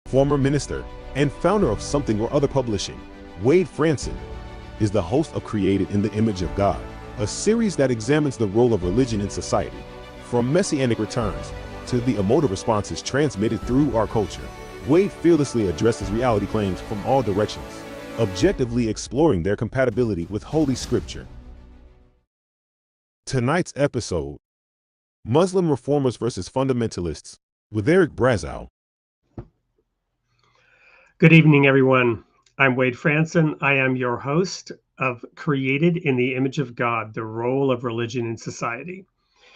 Former minister and founder of Something or Other Publishing, Wade Franson is the host of Created in the Image of God, a series that examines the role of religion in society, from messianic returns to the emotive responses transmitted through our culture. Wade fearlessly addresses reality claims from all directions, objectively exploring their compatibility with Holy Scripture. Tonight's episode, Muslim Reformers versus Fundamentalists, with Eric Brazau. Good evening, everyone. I'm Wade Franson. I am your host of Created in the Image of God, the Role of Religion in Society.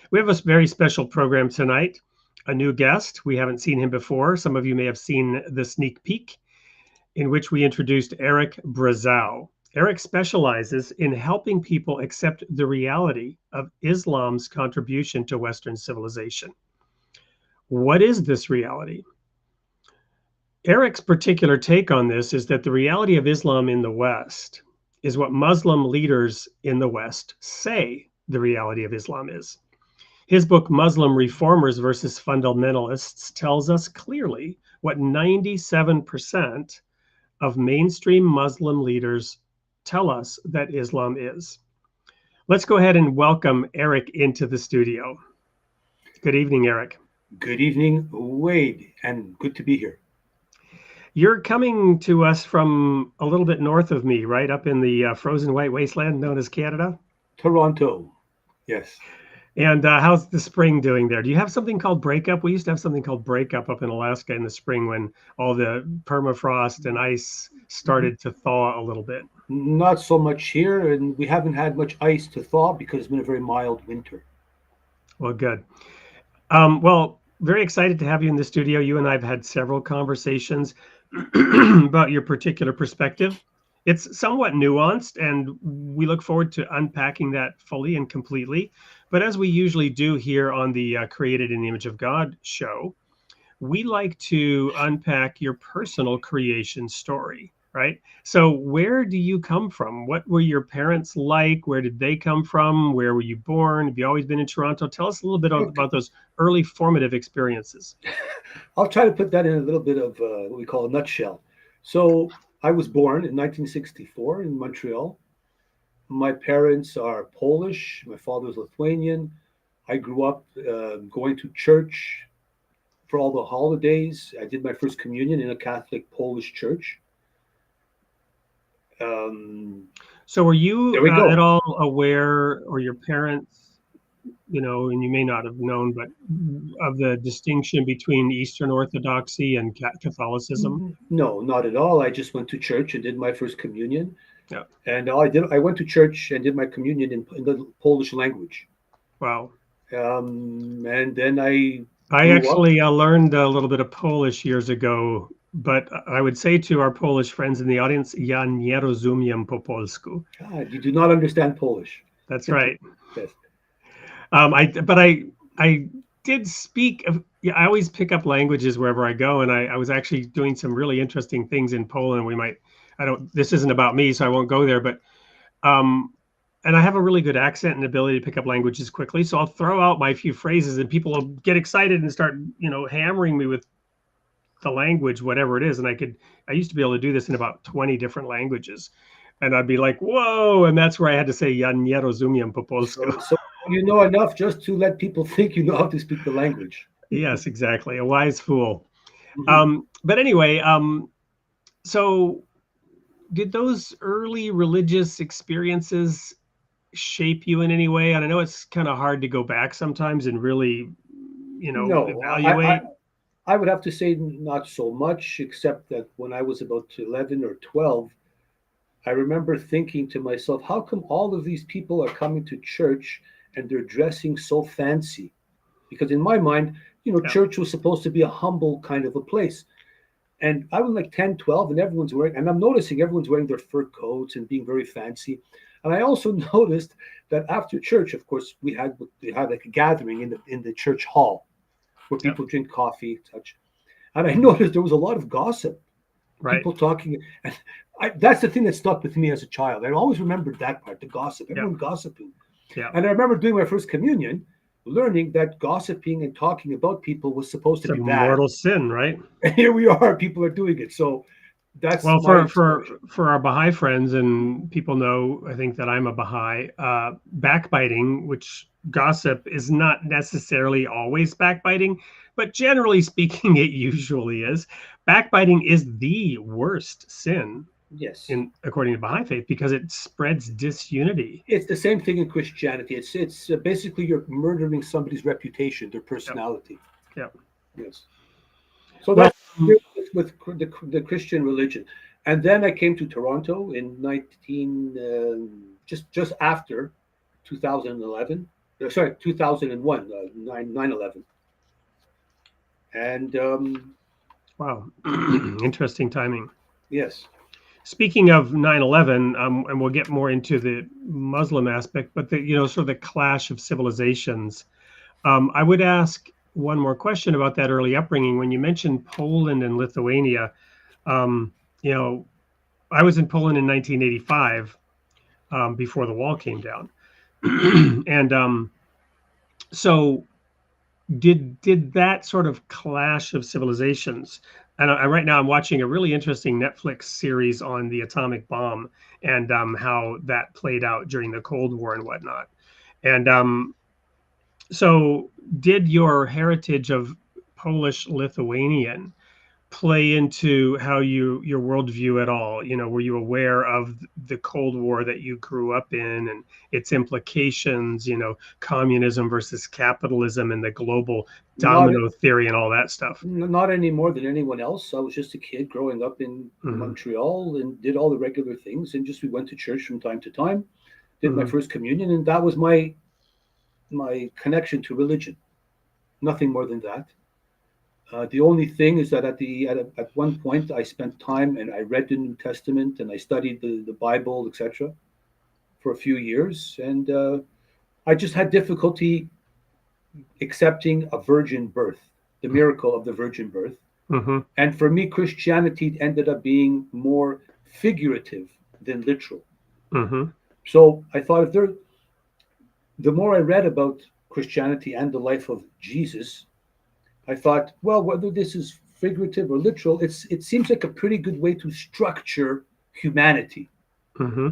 We have a very special program tonight, a new guest. We haven't seen him before. Some of you may have seen the sneak peek in which we introduced Eric Brazau. Eric specializes in helping people accept the reality of Islam's contribution to Western civilization. What is this reality? Eric's particular take on this is that the reality of Islam in the West is what Muslim leaders in the West say the reality of Islam is. His book, Muslim Reformers versus Fundamentalists, tells us clearly what 97% of mainstream Muslim leaders tell us that Islam is. Let's go ahead and welcome Eric into the studio. Good evening, Eric. Good evening, Wade, and good to be here. You're coming to us from a little bit north of me, right up in the frozen white wasteland known as Canada? Toronto, yes. And how's the spring doing there? Do you have something called breakup? We used to have something called breakup up in Alaska in the spring when all the permafrost and ice started to thaw a little bit. Not so much here, and we haven't had much ice to thaw because it's been a very mild winter. Well, good. Very excited to have you in the studio. You and I have had several conversations about your particular perspective. It's somewhat nuanced, and we look forward to unpacking that fully and completely. But as we usually do here on the Created in the Image of God show, we like to unpack your personal creation story, right? So where do you come from? What were your parents like? Where did they come from? Where were you born? Have you always been in Toronto? Tell us a little bit about those early formative experiences. I'll try to put that in a little bit of what we call a nutshell. So I was born in 1964 in Montreal. My parents are Polish. My father was Lithuanian. I grew up going to church for all the holidays. I did my first communion in a Catholic Polish church. So were you at all aware, or your parents, and you may not have known, but of the distinction between Eastern Orthodoxy and Catholicism? No, not at all. I just went to church and did my first communion. Yeah. And I went to church and did my communion in the Polish language. Wow. And then I actually learned a little bit of Polish years ago, but I would say to our Polish friends in the audience, ja nie rozumiem po polsku. God, you do not understand Polish. That's right. Yes. I did speak. I always pick up languages wherever I go, and I was actually doing some really interesting things in Poland. This isn't about me, so I won't go there, but and I have a really good accent and ability to pick up languages quickly. So I'll throw out my few phrases and people will get excited and start, hammering me with the language, whatever it is. And I used to be able to do this in about 20 different languages. And I'd be like, whoa. And that's where I had to say, ja nie rozumiem po polsku. So you know enough just to let people think you know how to speak the language. Yes, exactly. A wise fool. Mm-hmm. But anyway, so did those early religious experiences shape you in any way? And I know it's kind of hard to go back sometimes and really, evaluate. I would have to say not so much, except that when I was about 11 or 12, I remember thinking to myself, how come all of these people are coming to church and they're dressing so fancy? Because in my mind, church was supposed to be a humble kind of a place. And I was like 10, 12, and I'm noticing everyone's wearing their fur coats and being very fancy. And I also noticed that after church, of course, we had like a gathering in the church hall where people drink coffee, such. And I noticed there was a lot of gossip, right? People talking. And that's the thing that stuck with me as a child. I always remembered that part, the gossip, everyone gossiping. Yeah. And I remember doing my first communion, learning that gossiping and talking about people was supposed to It's a be bad. mortal sin, right? And here we are, people are doing it. So that's Well, my for our Baha'i friends, and people know, I think that I'm a Baha'i. Backbiting, which gossip is not necessarily always backbiting, but generally speaking, it usually is. Backbiting is the worst sin yes. in according to Baha'i faith because it spreads disunity. It's the same thing in Christianity. It's basically you're murdering somebody's reputation, their Yep. personality. Yep. Yes. So Well, that's with the Christian religion. And then I came to Toronto in 19 just after 2011. Sorry, 2001, 9/11. And wow, interesting timing. yes, Speaking of 9/11, and we'll get more into the Muslim aspect, but the sort of the clash of civilizations. I would ask one more question about that early upbringing. When you mentioned Poland and Lithuania, um, you know, I was in Poland in 1985 before the wall came down, and so did that sort of clash of civilizations. And right now I'm watching a really interesting Netflix series on the atomic bomb and how that played out during the Cold War and whatnot. And so did your heritage of Polish Lithuanian play into how your worldview at all? Were you aware of the Cold War that you grew up in and its implications, communism versus capitalism and the global not domino theory and all that stuff? not any more than anyone else. I was just a kid growing up in Hmm. Montreal and did all the regular things, and just we went to church from time to time, did my Hmm. first communion, and that was my connection to religion. Nothing more than that. The only thing is that at one point I spent time and I read the New Testament and I studied the Bible, etc., for a few years, and I just had difficulty accepting a virgin birth, the miracle of the virgin birth. Hmm. And for me, Christianity ended up being more figurative than literal. Hmm. So I thought the more I read about Christianity and the life of Jesus, I thought, well, whether this is figurative or literal, it seems like a pretty good way to structure humanity. Hmm.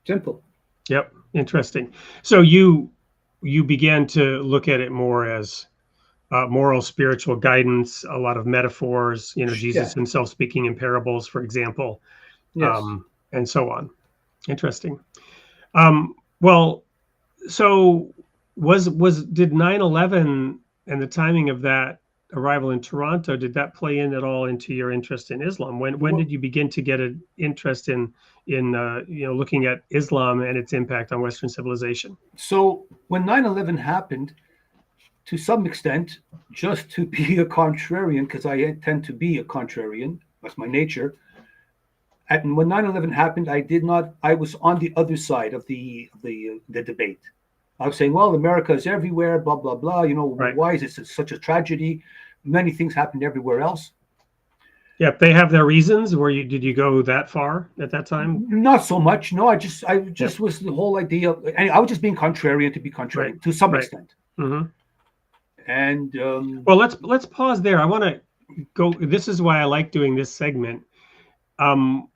Simple. Yep. Interesting. So you began to look at it more as moral, spiritual guidance, a lot of metaphors, Yeah. Jesus himself speaking in parables, for example, Yes. and so on. Interesting. Well, so did 9/11 and the timing of that arrival in Toronto, did that play in at all into your interest in Islam? When Well, did you begin to get an interest in looking at Islam and its impact on Western civilization? so when 9/11 happened, to some extent, just to be a contrarian, because I tend to be a contrarian, that's my nature. And when 9/11 happened, I did not. I was on the other side of the debate. I was saying, well, America is everywhere, blah blah blah. Right. Why is this such a tragedy? Many things happened everywhere else. Yep, they have their reasons. Did you go that far at that time? Not so much. No, I just Yep. was the whole idea. And I was just being contrarian to be Right. contrarian to some Right. extent. Hmm. And Well, let's pause there. I want to go. This is why I like doing this segment. Um,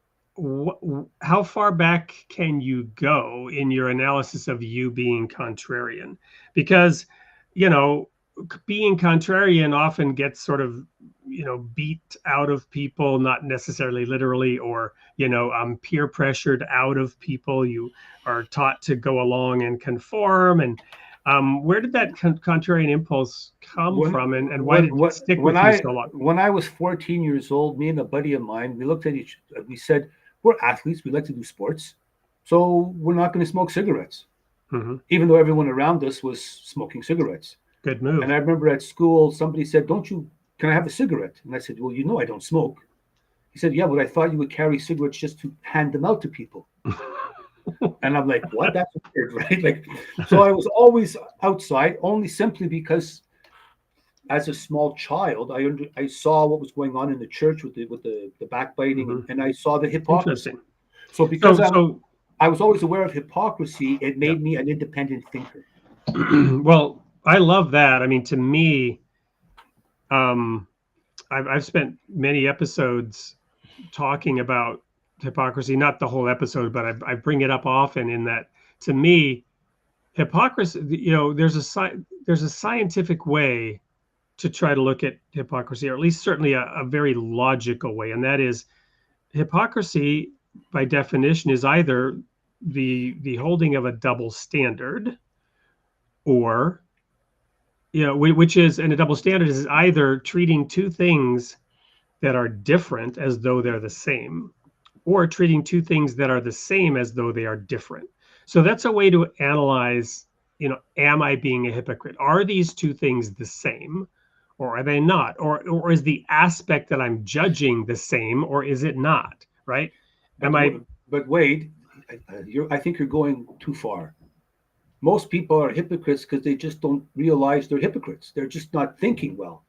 how far back can you go in your analysis of you being contrarian? Because, you know, being contrarian often gets sort of, beat out of people, not necessarily literally, or, peer pressured out of people. You are taught to go along and conform. And where did that contrarian impulse come when from? And why when did it when stick when with you I so long? when I was 14 years old, me and a buddy of mine, we looked at each. We said, "We're athletes. We like to do sports, so we're not going to smoke cigarettes." Hmm. Even though everyone around us was smoking cigarettes. Good And move. I remember at school, somebody said, "Don't you? Can I have a cigarette?" And I said, "Well, I don't smoke." He said, "Yeah, but I thought you would carry cigarettes just to hand them out to people." And I'm like, "What? That's weird, right?" Like, so I was always outside, only simply because as a small child, I saw what was going on in the church with the backbiting, Hmm. and I saw the hypocrisy. Interesting. So because So I was always aware of hypocrisy, it yeah, made me an independent thinker. Well, I love that. I mean, to me, um, I've spent many episodes talking about hypocrisy, not the whole episode, but I bring it up often in that, to me, hypocrisy, there's a scientific way to try to look at hypocrisy, or at least certainly a very logical way. And that is, hypocrisy by definition is either the holding of a double standard, or, which is, and a double standard is either treating two things that are different as though they're the same, or treating two things that are the same as though they are different. So that's a way to analyze, am I being a hypocrite? Are these two things the same, or are they not? Or is the aspect that I'm judging the same, or is it not? Right? But, but Wade, I think you're going too far. Most people are hypocrites because they just don't realize they're hypocrites. They're just not thinking well.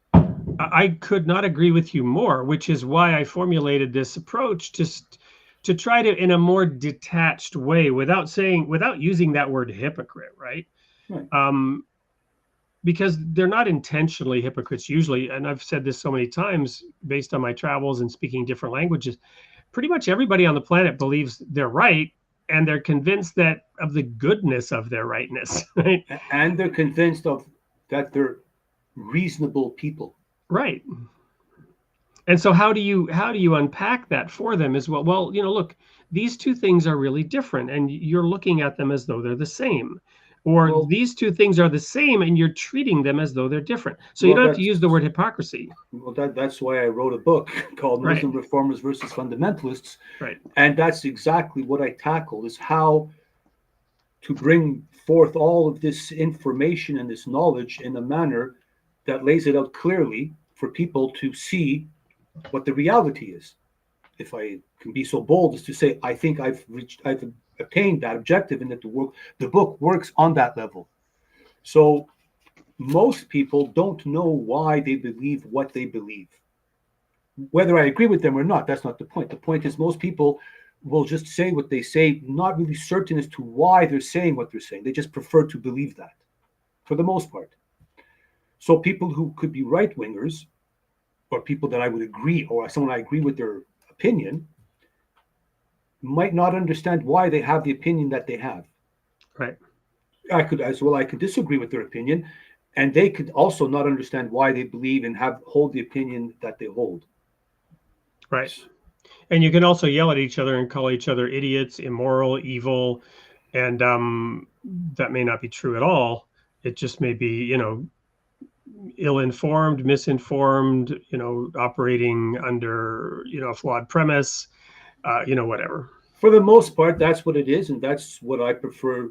I could not agree with you more, which is why I formulated this approach to try to, in a more detached way, without using that word hypocrite, right? Because they're not intentionally hypocrites usually. And I've said this so many times based on my travels and speaking different languages. Pretty much everybody on the planet believes they're right, and they're convinced of the goodness of their rightness. Right? And they're convinced that they're reasonable people. Right. And so how do you unpack that for them as well? Well, look, these two things are really different, and you're looking at them as though they're the same. Or these two things are the same, and you're treating them as though they're different. So you don't have to use the word hypocrisy. Well, that's why I wrote a book called Muslim Reformers versus Fundamentalists. Right. And that's exactly what I tackle, is how to bring forth all of this information and this knowledge in a manner that lays it out clearly for people to see what the reality is. If I can be so bold as to say, I think I've attained that objective, and that the book works on that level. So most people don't know why they believe what they believe. Whether I agree with them or not, that's not the point. The point is, most people will just say what they say, not really certain as to why they're saying what they're saying. They just prefer to believe that, for the most part. So people who could be right-wingers, or people that I would agree, or someone I agree with their opinion, might not understand why they have the opinion that they have. Right. I could disagree with their opinion, and they could also not understand why they believe and hold the opinion that they hold. Right. And you can also yell at each other and call each other idiots, immoral, evil, and that may not be true at all. It just may be, ill-informed, misinformed, operating under, a flawed premise, whatever. For the most part, that's what it is, and that's what I prefer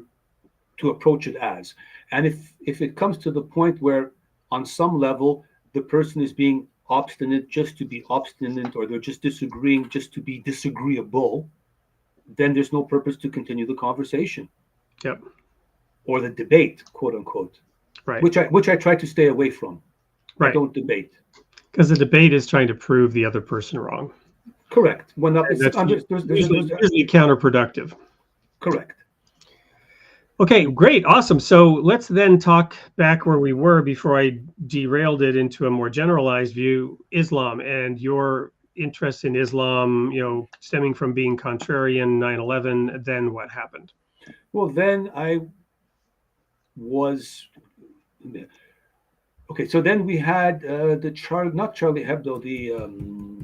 to approach it as. And if it comes to the point where, on some level, the person is being obstinate just to be obstinate, or they're just disagreeing just to be disagreeable, then there's no purpose to continue the conversation. Yep. Or the debate, quote unquote. Right. Which I try to stay away from. Right. I don't debate. Because the debate is trying to prove the other person wrong. Correct. That's usually counterproductive. Correct. Okay, great, awesome. So let's then talk back where we were before I derailed it into a more generalized view, Islam, and your interest in Islam, stemming from being contrarian, 9/11. Then what happened? Well, then I was... Okay, so then we had not Charlie Hebdo,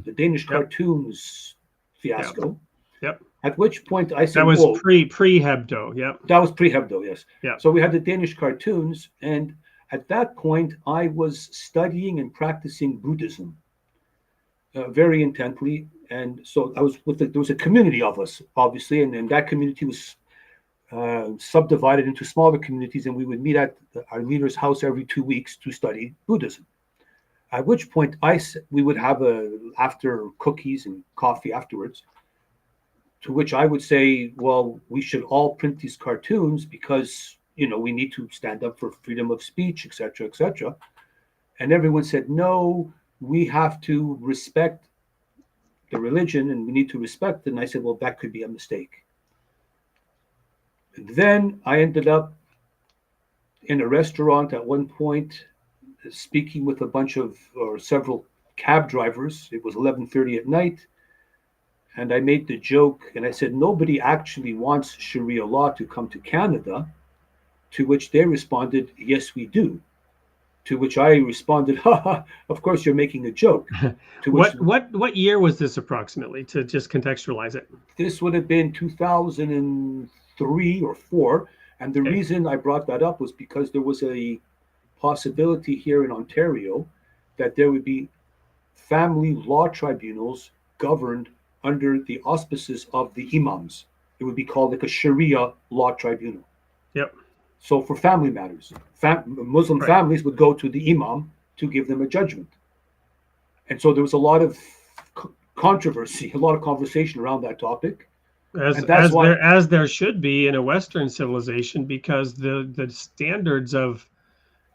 the Danish cartoons fiasco. Yep. At which point I said, that was pre-Hebdo. Yep. That was pre-Hebdo, yes. Yeah. So we had the Danish cartoons, and at that point I was studying and practicing Buddhism very intently, and so I was there was a community of us, obviously, and that community was subdivided into smaller communities, and we would meet at our leader's house every 2 weeks to study Buddhism. At which point we would have after cookies and coffee afterwards, to which I would say, well, we should all print these cartoons because, we need to stand up for freedom of speech, etc., etc. And everyone said, no, we have to respect the religion and we need to respect it. And I said, well, that could be a mistake. And then I ended up in a restaurant at one point, speaking with a bunch of or several cab drivers. It was 11:30 at night, and I made the joke and I said nobody actually wants Sharia law to come to Canada. To which they responded, "Yes, we do." To which I responded, "Ha ha! Of course you're making a joke." To which What year was this approximately, to just contextualize it? this would have been 2003 or four, and the Okay. reason I brought that up was because there was a possibility here in Ontario that there would be family law tribunals governed under the auspices of the imams. It would be called like a Sharia law tribunal. Yep. So for family matters, Muslim Right. families would go to the imam to give them a judgment. And so there was a lot of controversy, a lot of conversation around that topic. And that's why As there should be in a Western civilization, because the standards of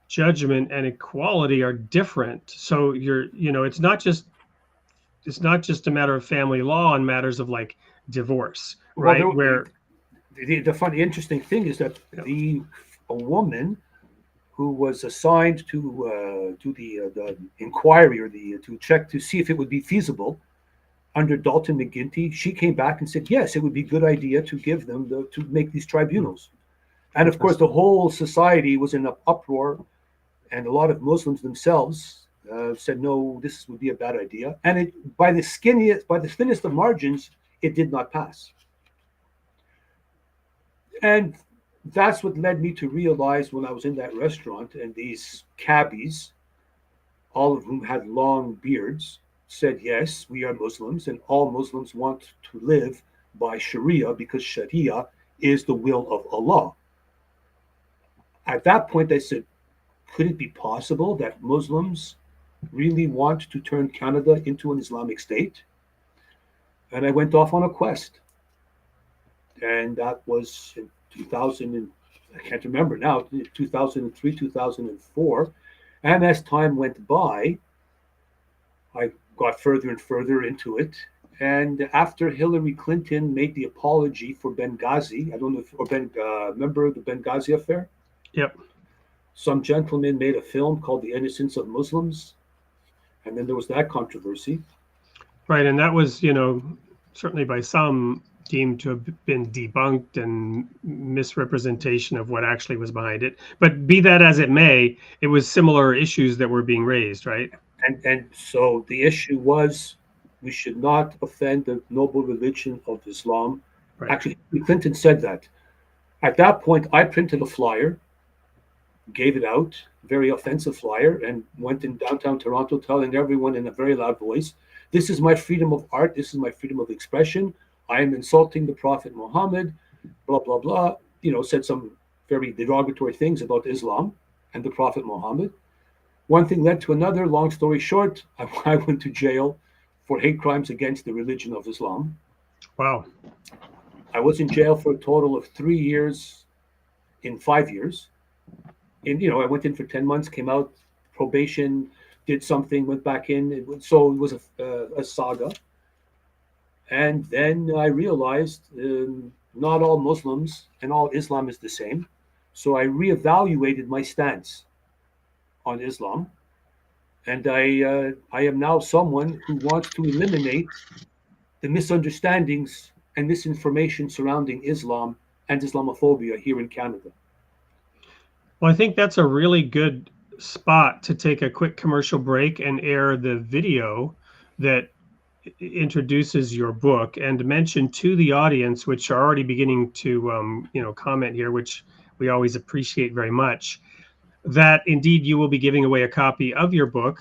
judgment and equality are different. So it's not just a matter of family law and matters of like divorce, well, right? Where the funny, interesting thing is that Yeah. a woman who was assigned to do the inquiry or to check to see if it would be feasible under Dalton McGuinty, she came back and said, yes, it would be a good idea to give them to make these tribunals. And of course, the whole society was in an uproar, and a lot of Muslims themselves said, no, this would be a bad idea. And by the thinnest of margins, it did not pass. And that's what led me to realize when I was in that restaurant and these cabbies, all of whom had long beards, said, yes, we are Muslims and all Muslims want to live by Sharia because Sharia is the will of Allah. At that point, I said, could it be possible that Muslims really want to turn Canada into an Islamic state? And I went off on a quest. And that was in 2000, and I can't remember now, 2003, 2004. And as time went by, I got further and further into it. And after Hillary Clinton made the apology for Benghazi, I don't know if, remember the Benghazi affair? Yep. Some gentleman made a film called The Innocence of Muslims. And then there was that controversy. Right. And that was, certainly by some deemed to have been debunked and misrepresentation of what actually was behind it. But be that as it may, it was similar issues that were being raised, right? And so the issue was we should not offend the noble religion of Islam. Right. Actually, Clinton said that. At that point, I printed a flyer, gave it out, very offensive flyer, and went in downtown Toronto telling everyone in a very loud voice, this is my freedom of art, this is my freedom of expression. I am insulting the Prophet Muhammad, blah, blah, blah. Said some very derogatory things about Islam and the Prophet Muhammad. One thing led to another. Long story short, I went to jail for hate crimes against the religion of Islam. Wow. I was in jail for a total of 3 years in 5 years. And, I went in for 10 months, came out, probation, did something, went back in. So it was a saga. And then I realized not all Muslims and all Islam is the same. So I reevaluated my stance on Islam. And I am now someone who wants to eliminate the misunderstandings and misinformation surrounding Islam and Islamophobia here in Canada. Well, I think that's a really good spot to take a quick commercial break and air the video that introduces your book, and to mention to the audience, which are already beginning to comment here, which we always appreciate very much, that indeed you will be giving away a copy of your book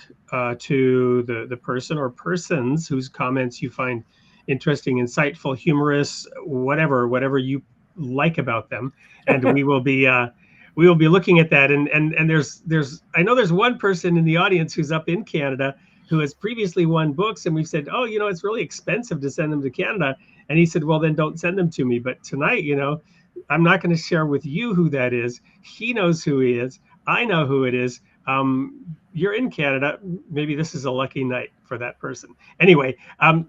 to the person or persons whose comments you find interesting, insightful, humorous, whatever you like about them, and we will be looking at that. And there's I know there's one person in the audience who's up in Canada who has previously won books, and we've said, oh, it's really expensive to send them to Canada. And he said, well, then don't send them to me. But tonight, I'm not going to share with you who that is. He knows who he is. I know who it is. You're in Canada. Maybe this is a lucky night for that person. Anyway,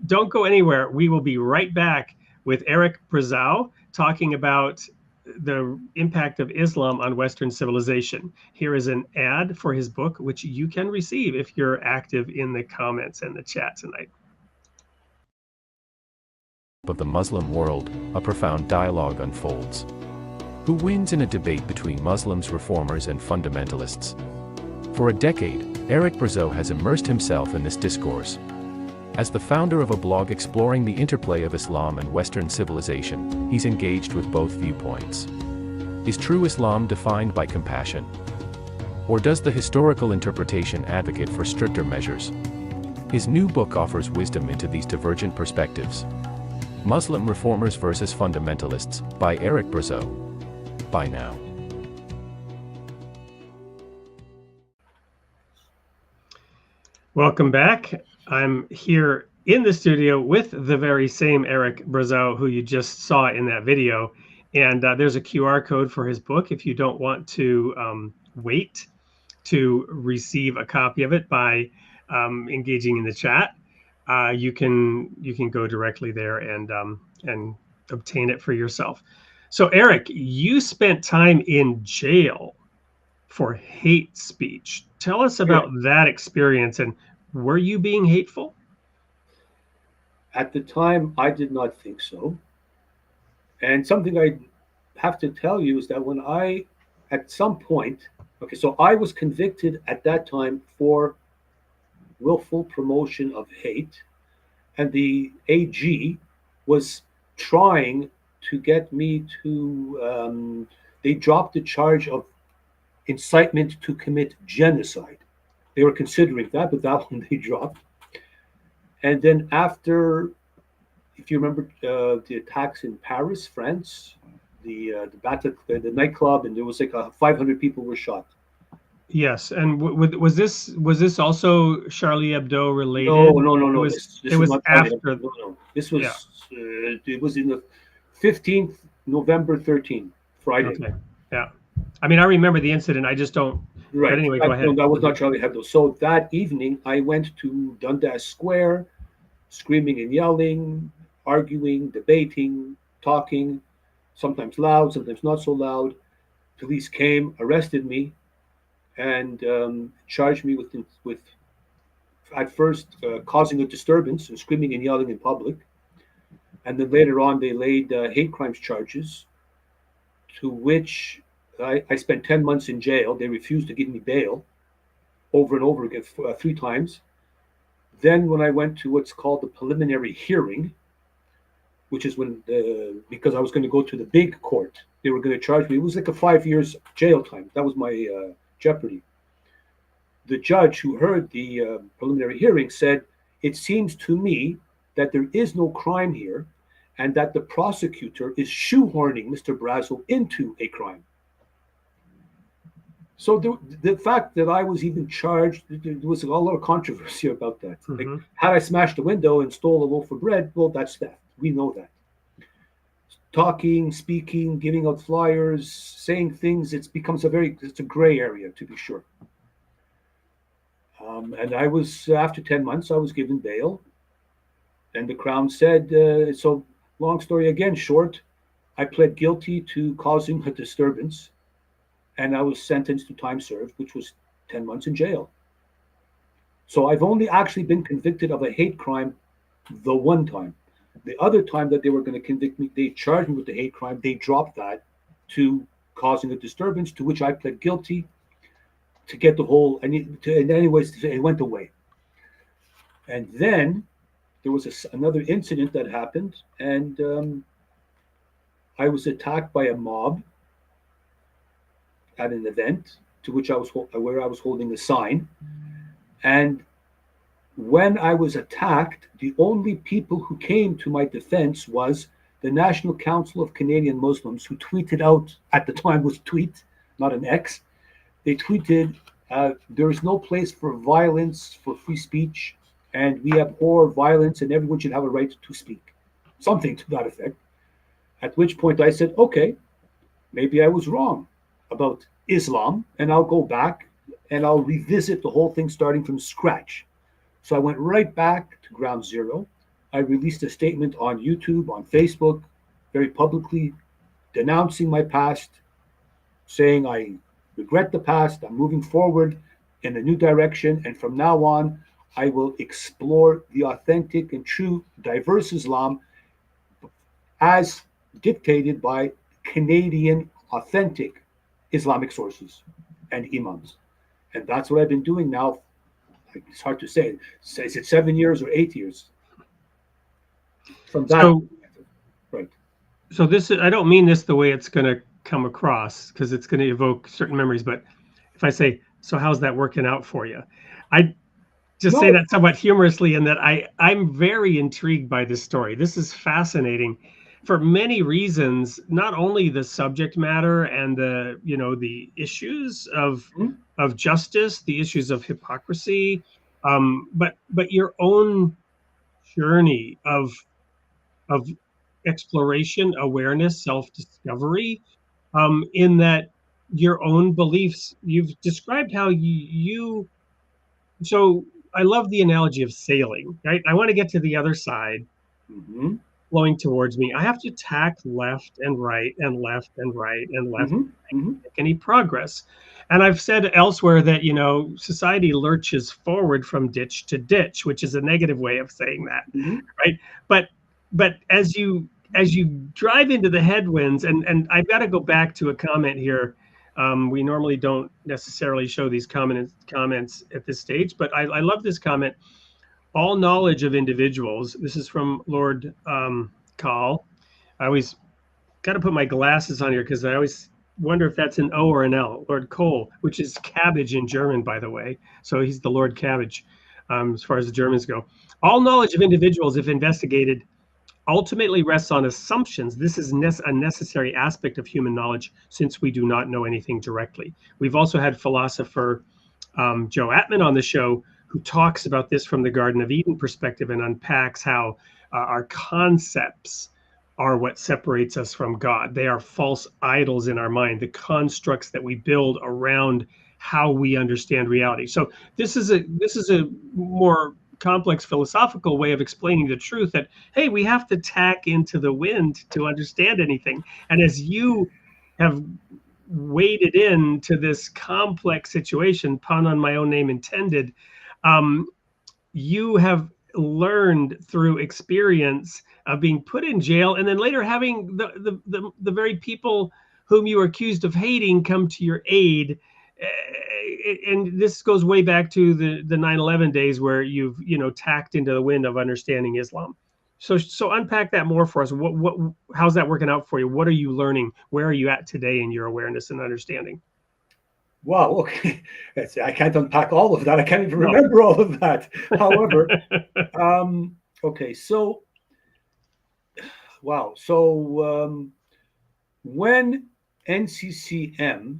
don't go anywhere. We will be right back with Eric Brazau talking about the impact of Islam on Western civilization. Here is an ad for his book, which you can receive if you're active in the comments and the chat tonight. Of the Muslim world, a profound dialogue unfolds. Who wins in a debate between Muslims, reformers, and fundamentalists? For a decade, Eric Brazau has immersed himself in this discourse. As the founder of a blog exploring the interplay of Islam and Western civilization, he's engaged with both viewpoints. Is true Islam defined by compassion? Or does the historical interpretation advocate for stricter measures? His new book offers wisdom into these divergent perspectives. Muslim Reformers versus Fundamentalists, by Eric Brazau. Buy now. Welcome back. I'm here in the studio with the very same Eric Brazau who you just saw in that video. And there's a QR code for his book if you don't want to wait to receive a copy of it by engaging in the chat. You can go directly there and obtain it for yourself. So Eric, you spent time in jail for hate speech. Tell us about that experience, and were you being hateful? At the time, I did not think so. And something I have to tell you is that when at some point, so I was convicted at that time for willful promotion of hate, and the AG was trying to get me to, they dropped the charge of incitement to commit genocide. They were considering that, but that one they dropped. And then after, if you remember the attacks in Paris, France, the nightclub, and there was like 500 people were shot. Yes, and was this also Charlie Hebdo related? No. It was after. No. This was it was in the 15th November 13, Friday. Okay. Yeah. I mean, I remember the incident. I just don't. Right. But anyway, go ahead. No, that was not Charlie Hebdo. So that evening, I went to Dundas Square, screaming and yelling, arguing, debating, talking, sometimes loud, sometimes not so loud. Police came, arrested me, and charged me with at first causing a disturbance and screaming and yelling in public. And then later on, they laid hate crimes charges, to which I spent 10 months in jail. They refused to give me bail over and over again, 3 times. Then when I went to what's called the preliminary hearing, which is when, because I was going to go to the big court, they were going to charge me. It was like a 5 years jail time. That was my jeopardy. The judge who heard the preliminary hearing said, "It seems to me that there is no crime here and that the prosecutor is shoehorning Mr. Brazau into a crime." So the fact that I was even charged, there was a lot of controversy about that. Mm-hmm. Like, had I smashed a window and stole a loaf of bread, well, that's theft. We know that. Talking, speaking, giving out flyers, saying things, it's a gray area, to be sure. And I was, after 10 months, I was given bail. And the Crown said, so long story again short, I pled guilty to causing a disturbance. And I was sentenced to time served, which was 10 months in jail. So I've only actually been convicted of a hate crime the one time. The other time that they were going to convict me, they charged me with the hate crime. They dropped that to causing a disturbance, to which I pled guilty to get the whole, and anyways, it went away. And then there was another incident that happened, and I was attacked by a mob at an event to which where I was holding a sign. And when I was attacked, the only people who came to my defense was the National Council of Canadian Muslims, who tweeted out, at the time was tweet, not an X. They tweeted, "There is no place for violence for free speech, and we abhor violence, and everyone should have a right to speak." Something to that effect. At which point I said, okay, maybe I was wrong about Islam, and I'll go back and I'll revisit the whole thing starting from scratch. So I went right back to ground zero. I released a statement on YouTube, on Facebook, very publicly, denouncing my past, saying I regret the past, I'm moving forward in a new direction, and from now on, I will explore the authentic and true diverse Islam as dictated by Canadian authentic Islamic sources and imams. And that's what I've been doing now. It's hard to say. Is it 7 years or 8 years? From that, So, right. so this, I don't mean this the way it's going to come across, because it's going to evoke certain memories. But if I say, so how's that working out for you? I just say No, that somewhat humorously, in that I'm very intrigued by this story. This is fascinating for many reasons, not only the subject matter and the issues Mhm. of justice, the issues of hypocrisy, but your own journey of exploration, awareness, self-discovery, in that your own beliefs. You've described how you so I love the analogy of sailing, right? I want to get to the other side, Mm-hmm. flowing towards me. I have to tack left and right and left and right and left, Mm-hmm. Mm-hmm. make any progress. And I've said elsewhere that, society lurches forward from ditch to ditch, which is a negative way of saying that, Mm-hmm. right? But as you drive into the headwinds, and I've got to go back to a comment here. We normally don't necessarily show these comments at this stage, but I love this comment. All knowledge of individuals. This is from Lord Call. I always got to put my glasses on here because I always wonder if that's an O or an L. Lord Cole, which is cabbage in German, by the way. So he's the Lord Cabbage, as far as the Germans go. All knowledge of individuals, if investigated, ultimately rests on assumptions. This is a necessary aspect of human knowledge since we do not know anything directly. We've also had philosopher Joe Atman on the show, who talks about this from the Garden of Eden perspective and unpacks how our concepts are what separates us from God. They are false idols in our mind, the constructs that we build around how we understand reality. So this is a more complex philosophical way of explaining the truth, that hey, we have to tack into the wind to understand anything. And as you have waded into this complex situation, pun on my own name intended, you have learned through experience of being put in jail, and then later having the very people whom you were accused of hating come to your aid. And this goes way back to the 9/11 days, where you've tacked into the wind of understanding Islam. So unpack that more for us. How's that working out for you? What are you learning? Where are you at today in your awareness and understanding? Wow. Okay. I can't unpack all of that. I can't even remember all of that. However, okay. So, wow. So when NCCM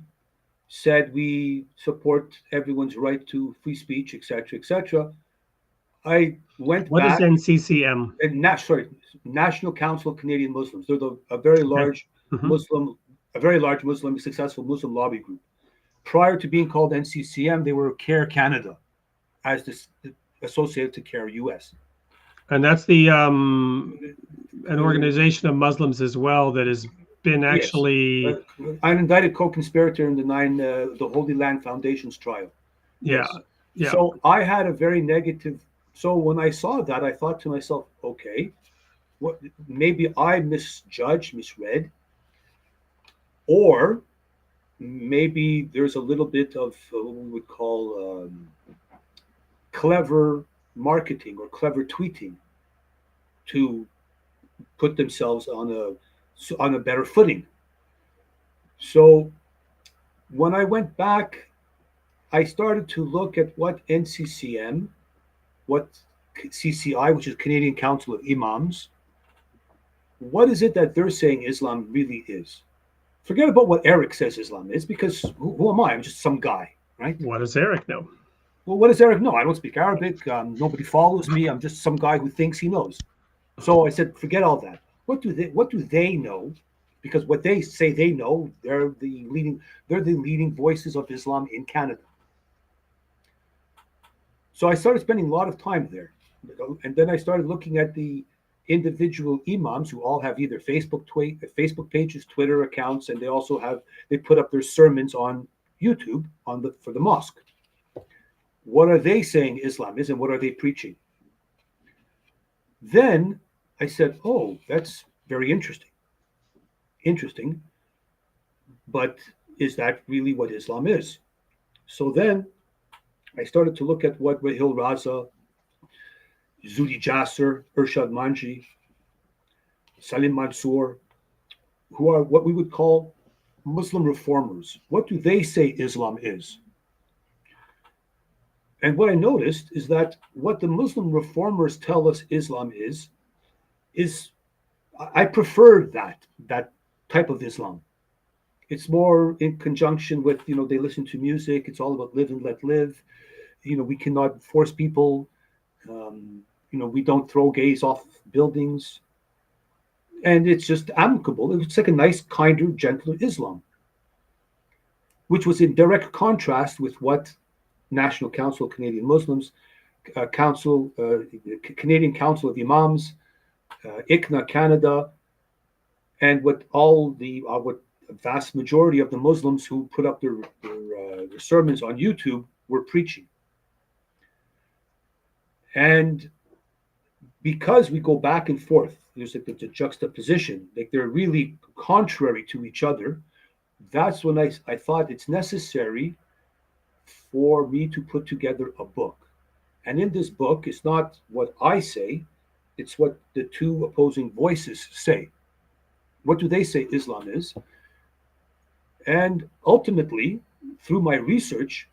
said we support everyone's right to free speech, etc., I went What is back. NCCM? National Council of Canadian Muslims. They're a very large successful Muslim lobby group. Prior to being called NCCM, they were CARE Canada, as associated to CARE US. And that's an organization of Muslims as well that has been actually... Yes. An indicted co-conspirator in the Holy Land Foundation's trial. Yeah. Yes. Yeah. So I had a very negative. So when I saw that, I thought to myself, okay, maybe I misread, or maybe there's a little bit of what we would call clever marketing or clever tweeting to put themselves on a better footing. So when I went back, I started to look at what NCCM, what CCI, which is Canadian Council of Imams, what is it that they're saying Islam really is? Forget about what Eric says Islam is, because who am I? I'm just some guy, right? What does Eric know? Well, what does Eric know? I don't speak Arabic. Nobody follows me. I'm just some guy who thinks he knows. So I said, forget all that. What do they know? Because what they say they know, they're the leading voices of Islam in Canada. So I started spending a lot of time there, and then I started looking at the individual imams who all have either Facebook pages, Twitter accounts, and they put up their sermons on YouTube for the mosque. What are they saying Islam is, and what are they preaching? Then I said, oh, that's very interesting. Interesting. But is that really what Islam is? So then I started to look at what Rahil Raza, Zudhi Jasser, Irshad Manji, Salim Mansour, who are what we would call Muslim reformers. What do they say Islam is? And what I noticed is that what the Muslim reformers tell us Islam is I prefer that type of Islam. It's more in conjunction with, they listen to music. It's all about live and let live. We cannot force people. We don't throw gays off buildings. And it's just amicable. It's like a nice, kinder, gentler Islam, which was in direct contrast with what National Council of Canadian Muslims, Canadian Council of Imams, ICNA Canada, and what vast majority of the Muslims who put up their sermons on YouTube were preaching. And because we go back and forth, there's a juxtaposition, like they're really contrary to each other. That's when I thought it's necessary for me to put together a book. And in this book, it's not what I say, it's what the two opposing voices say. What do they say Islam is? And ultimately, through my research,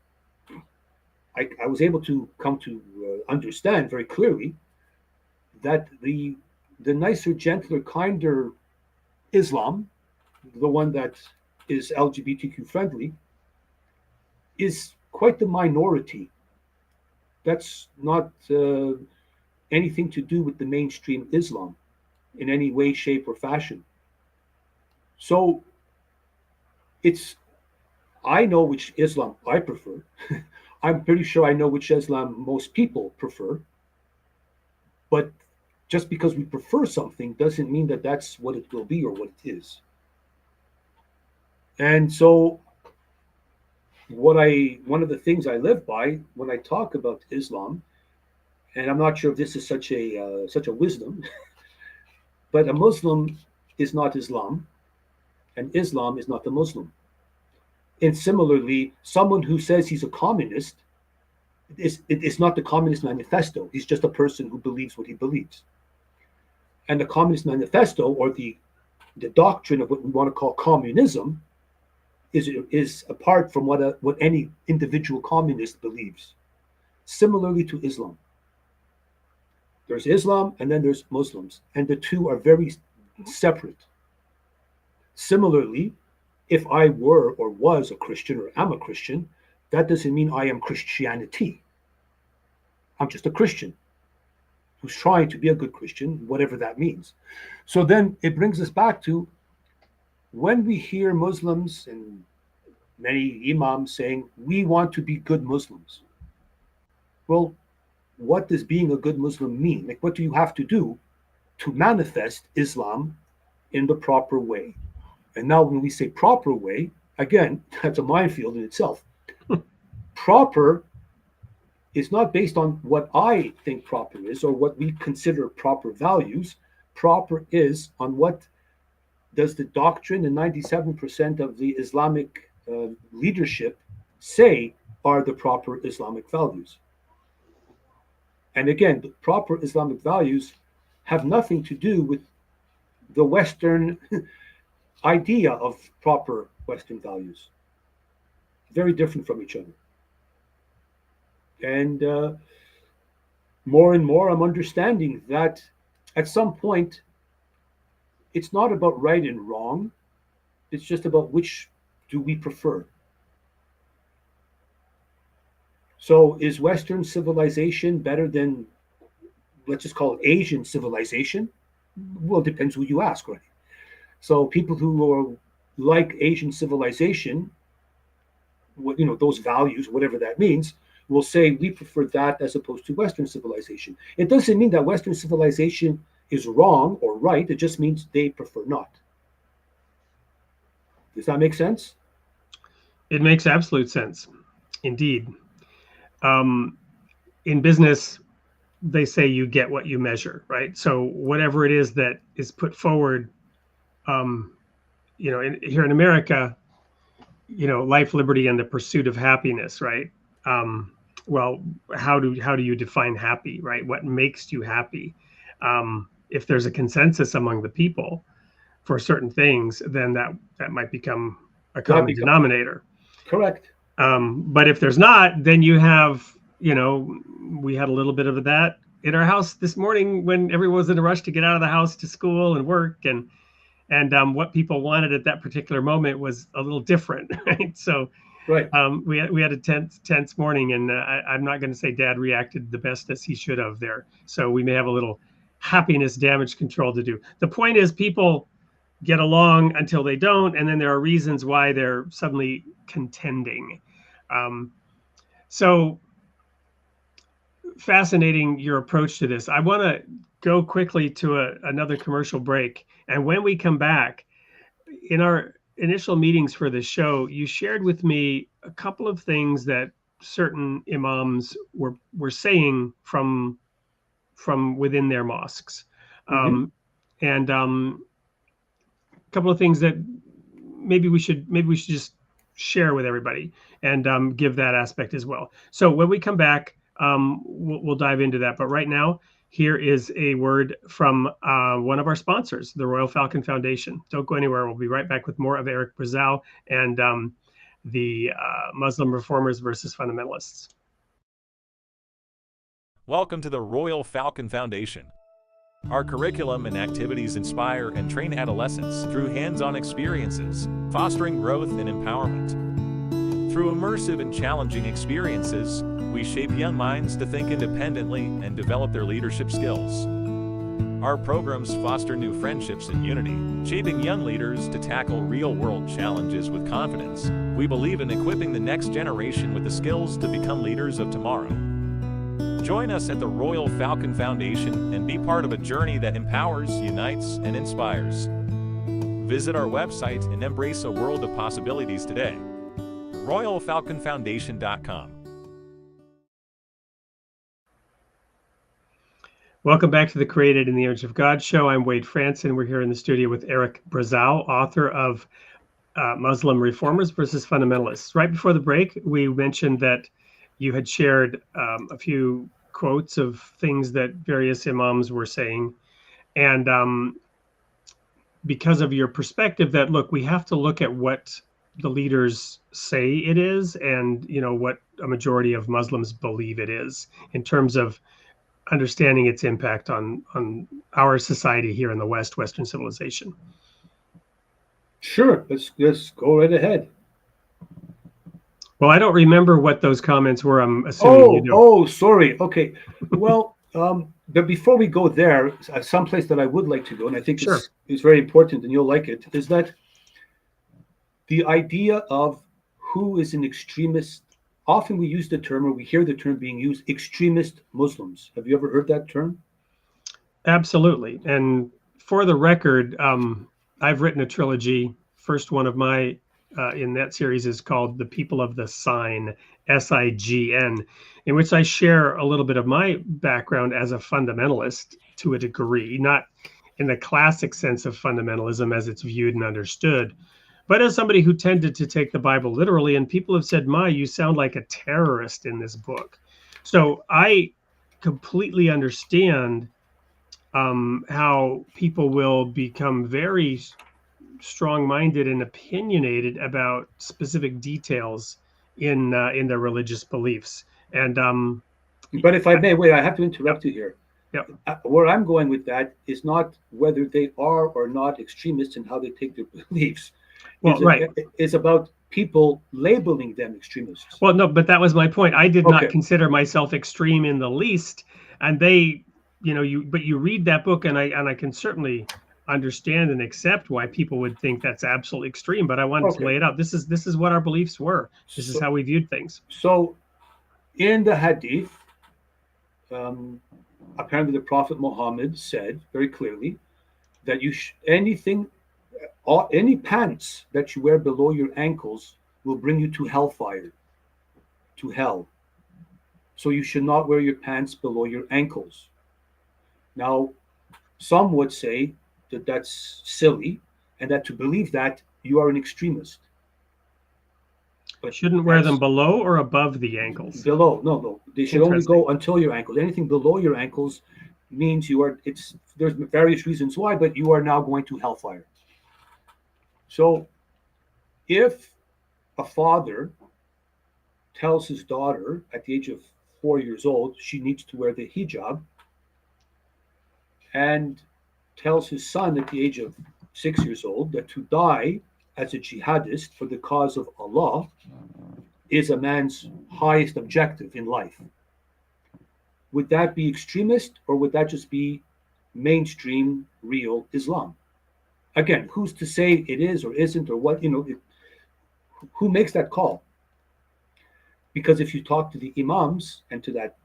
I was able to come to understand very clearly that the nicer, gentler, kinder Islam, the one that is LGBTQ friendly, is quite the minority. That's not anything to do with the mainstream Islam in any way, shape, or fashion. So I know which Islam I prefer. I'm pretty sure I know which Islam most people prefer. But just because we prefer something doesn't mean that that's what it will be or what it is. And so one of the things I live by when I talk about Islam, and I'm not sure if this is such a wisdom, but a Muslim is not Islam, and Islam is not the Muslim. And similarly, someone who says he's a communist it's not the Communist Manifesto. He's just a person who believes what he believes. And the Communist Manifesto, or the doctrine of what we want to call communism, is apart from what any individual communist believes. Similarly to Islam. There's Islam and then there's Muslims, and the two are very separate. Similarly, if I were or was a Christian or am a Christian, that doesn't mean I am Christianity. I'm just a Christian who's trying to be a good Christian, whatever that means. So then it brings us back to when we hear Muslims and many imams saying, we want to be good Muslims. Well, what does being a good Muslim mean? Like, what do you have to do to manifest Islam in the proper way? And now when we say proper way, again, that's a minefield in itself. Proper is not based on what I think proper is or what we consider proper values. Proper is on what does the doctrine and 97% of the Islamic leadership say are the proper Islamic values. And again, the proper Islamic values have nothing to do with the Western idea of proper Western values. Very different from each other. And more and more, I'm understanding that at some point, it's not about right and wrong. It's just about which do we prefer. So is Western civilization better than, let's just call it Asian civilization? Well, it depends who you ask, right? So people who are like Asian civilization, those values, whatever that means, will say we prefer that as opposed to Western civilization. It doesn't mean that Western civilization is wrong or right. It just means they prefer not. Does that make sense? It makes absolute sense, indeed. In business, they say you get what you measure, right? So whatever it is that is put forward, here in America, life, liberty, and the pursuit of happiness, right? Well, how do you define happy, right? What makes you happy? If there's a consensus among the people for certain things, then that might become a common denominator. Correct. But if there's not, then you have, we had a little bit of that in our house this morning when everyone was in a rush to get out of the house to school and work, and what people wanted at that particular moment was a little different, right? So, right. We had a tense morning, and I'm not going to say Dad reacted the best as he should have there. So we may have a little happiness damage control to do. The point is, people get along until they don't, and then there are reasons why they're suddenly contending. So fascinating your approach to this. I want to go quickly to another commercial break, and when we come back, in our initial meetings for the show, you shared with me a couple of things that certain imams were saying from within their mosques, and a couple of things that maybe we should just share with everybody and give that aspect as well. So when we come back, we'll dive into that. But right now, here is a word from one of our sponsors, the Royal Falcon Foundation. Don't go anywhere. We'll be right back with more of Eric Brazau and the Muslim Reformers versus Fundamentalists. Welcome to the Royal Falcon Foundation. Our curriculum and activities inspire and train adolescents through hands-on experiences, fostering growth and empowerment. Through immersive and challenging experiences, we shape young minds to think independently and develop their leadership skills. Our programs foster new friendships and unity, shaping young leaders to tackle real-world challenges with confidence. We believe in equipping the next generation with the skills to become leaders of tomorrow. Join us at the Royal Falcon Foundation and be part of a journey that empowers, unites, and inspires. Visit our website and embrace a world of possibilities today. RoyalFalconFoundation.com. Welcome back to the Created in the Image of God show. I'm Wade Franson. We're here in the studio with Eric Brazau, author of Muslim Reformers versus Fundamentalists. Right before the break, we mentioned that you had shared a few quotes of things that various imams were saying. And because of your perspective that, look, we have to look at what the leaders say it is and, what a majority of Muslims believe it is in terms of understanding its impact on our society here in the West, Western civilization. Sure, let's go right ahead. Well, I don't remember what those comments were. I'm assuming you do. Oh, sorry. Okay. Well, but before we go there, someplace that I would like to go, and I think it's very important, and you'll like it, is that the idea of who is an extremist. Often we use the term, or we hear the term being used, extremist Muslims. Have you ever heard that term? Absolutely. And for the record, I've written a trilogy. First one of my in that series is called The People of the Sign, SIGN, in which I share a little bit of my background as a fundamentalist to a degree, not in the classic sense of fundamentalism as it's viewed and understood, but as somebody who tended to take the Bible literally. And people have said, you sound like a terrorist in this book. So I completely understand how people will become very strong-minded and opinionated about specific details in their religious beliefs. And but if I may, wait, I have to interrupt you here. Yep. Where I'm going with that is not whether they are or not extremists and how they take their beliefs. Well, it's about people labeling them extremists. Well, no, but that was my point. I did not consider myself extreme in the least. And they, but you read that book, and I can certainly understand and accept why people would think that's absolutely extreme. But I wanted to lay it out. This is what our beliefs were. This is how we viewed things. So, in the Hadith, apparently the Prophet Muhammad said very clearly that any pants that you wear below your ankles will bring you to hellfire, to hell. So you should not wear your pants below your ankles. Now, some would say that that's silly, and that to believe that you are an extremist. But Shouldn't wear them below or above the ankles. Below, no. They should only go until your ankles. Anything below your ankles means there's various reasons why, but you are now going to hellfire. So if a father tells his daughter at the age of 4 years old she needs to wear the hijab, and tells his son at the age of 6 years old that to die as a jihadist for the cause of Allah is a man's highest objective in life, would that be extremist, or would that just be mainstream real Islam? Again, who's to say it is or isn't, or what, who makes that call? Because if you talk to the imams and to that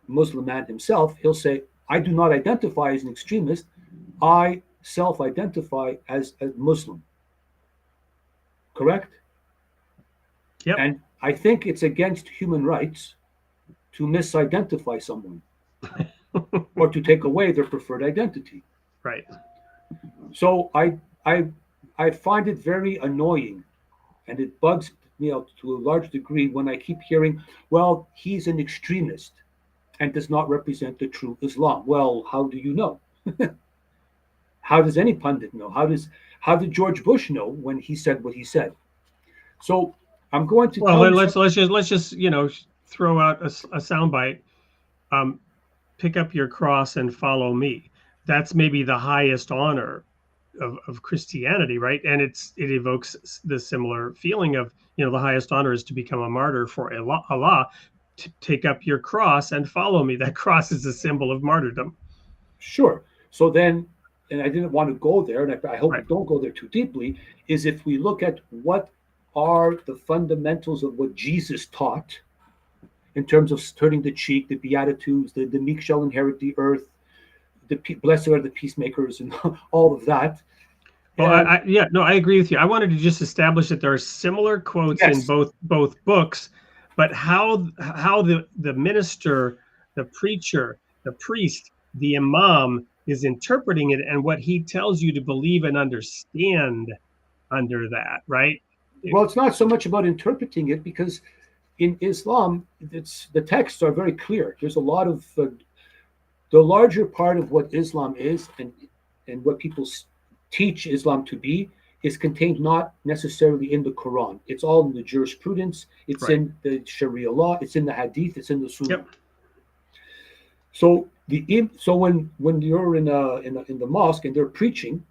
Muslim man himself, he'll say, I do not identify as an extremist. I self-identify as a Muslim. Correct? Yep. And I think it's against human rights to misidentify someone or to take away their preferred identity. Right. So I find it very annoying, and it bugs me out to a large degree when I keep hearing, well, he's an extremist and does not represent the true Islam. Well, how do you know? How does any pundit know? How did George Bush know when he said what he said? So I'm going to let's just throw out a soundbite. Pick up your cross and follow me. That's maybe the highest honor of Christianity, right? And it evokes the similar feeling of, the highest honor is to become a martyr for Allah. To take up your cross and follow me. That cross is a symbol of martyrdom. Sure. So then, and I didn't want to go there, and I hope we don't go there too deeply, is if we look at what are the fundamentals of what Jesus taught in terms of turning the cheek, the Beatitudes, the meek shall inherit the earth, blessed are the peacemakers, and all of that. Well, I agree with you. I wanted to just establish that there are similar quotes in both books, but how the minister, the preacher, the priest, the imam is interpreting it, and what he tells you to believe and understand under that, right? Well, it's not so much about interpreting it, because in Islam, the texts are very clear. There's a lot of the larger part of what Islam is and what people teach Islam to be is contained not necessarily in the Quran. It's all in the jurisprudence. It's in the Sharia law. It's in the Hadith. It's in the Sunnah. Yep. So when you're in the mosque and they're preaching,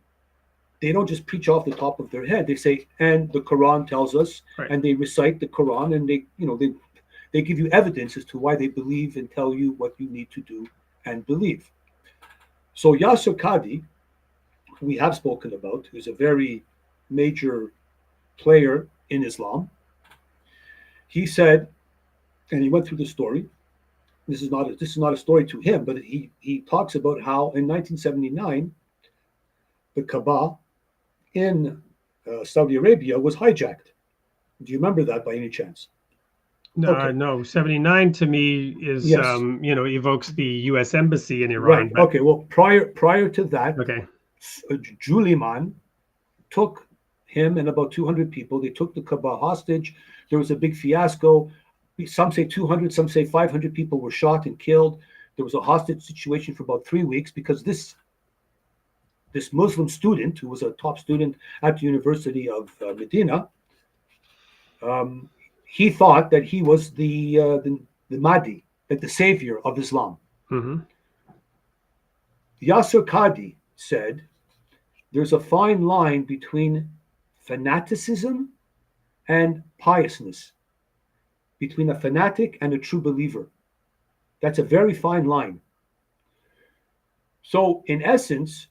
they don't just preach off the top of their head. They say, and the Quran tells us, and they recite the Quran, and they give you evidence as to why they believe and tell you what you need to do and believe. So Yasser Qadhi, who we have spoken about, who's a very major player in Islam, he said, and he went through the story. This is not a story to him, but he talks about how in 1979 the Kaaba in Saudi Arabia was hijacked. Do you remember that by any chance? No, okay. No. 79 to me is evokes the U.S. embassy in Iran. Right. But... Okay. Well, prior to that, Juliman took him and about 200 people. They took the Kaaba hostage. There was a big fiasco. Some say 200, some say 500 people were shot and killed. There was a hostage situation for about 3 weeks because this Muslim student, who was a top student at the University of Medina, he thought that he was the Mahdi, like the savior of Islam. Mm-hmm. Yasser Qadhi said, there's a fine line between fanaticism and piousness, between a fanatic and a true believer. That's a very fine line. So in essence,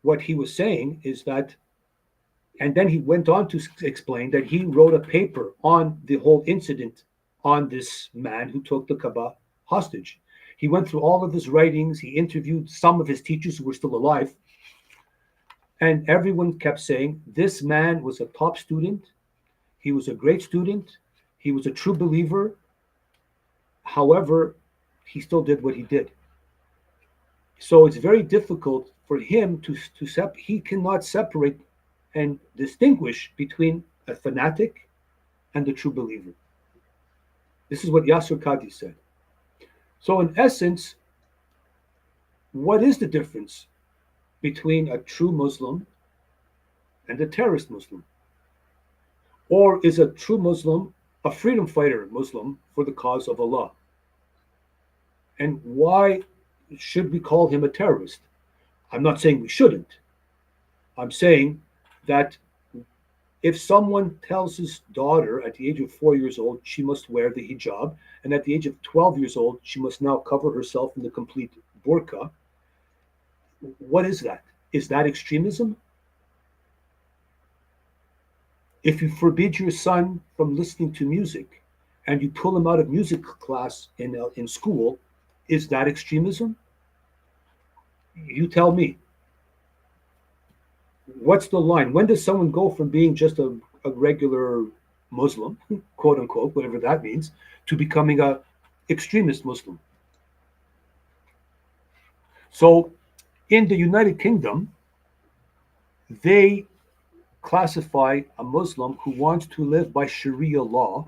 what he was saying is that, and then he went on to explain that he wrote a paper on the whole incident on this man who took the Kaaba hostage. He went through all of his writings. He interviewed some of his teachers who were still alive. And everyone kept saying, this man was a top student. He was a great student. He was a true believer. However, he still did what he did. So it's very difficult for him he cannot separate and distinguish between a fanatic and a true believer. This is what Yasser Qadi said. So in essence, what is the difference between a true Muslim and a terrorist Muslim? Or is a true Muslim a freedom fighter Muslim for the cause of Allah? And why should we call him a terrorist? I'm not saying we shouldn't. I'm saying that if someone tells his daughter at the age of 4 years old she must wear the hijab, and at the age of 12 years old she must now cover herself in the complete burqa, what is that? Is that extremism? If you forbid your son from listening to music and you pull him out of music class in school, is that extremism? You tell me. What's the line? When does someone go from being just a regular Muslim, quote unquote, whatever that means, to becoming a extremist Muslim? So in the United Kingdom, they classify a Muslim who wants to live by Sharia law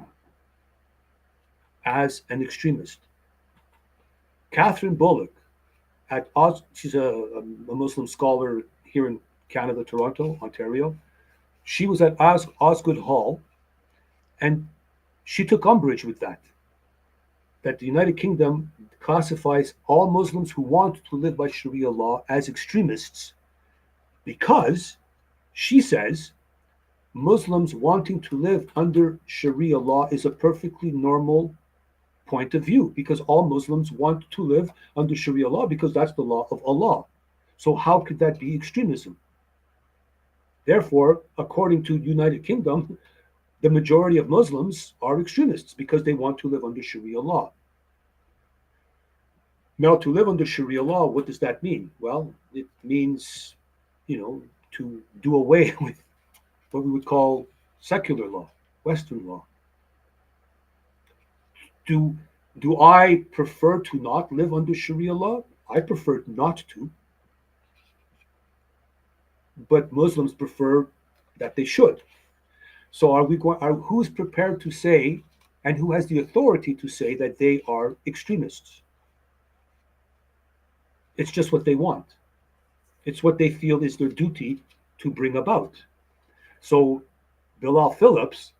as an extremist. Catherine Bullock, she's a Muslim scholar here in Canada, Toronto, Ontario. She was at Osgoode Hall, and she took umbrage with that the United Kingdom classifies all Muslims who want to live by Sharia law as extremists, because she says Muslims wanting to live under Sharia law is a perfectly normal point of view, because all Muslims want to live under Sharia law because that's the law of Allah. So how could that be extremism? Therefore, according to United Kingdom, the majority of Muslims are extremists because they want to live under Sharia law. Now, to live under Sharia law, what does that mean? Well, it means, to do away with what we would call secular law, Western law. Do I prefer to not live under Sharia law? I prefer not to. But Muslims prefer that they should. So who's prepared to say, and who has the authority to say that they are extremists? It's just what they want. It's what they feel is their duty to bring about. So Bilal Phillips,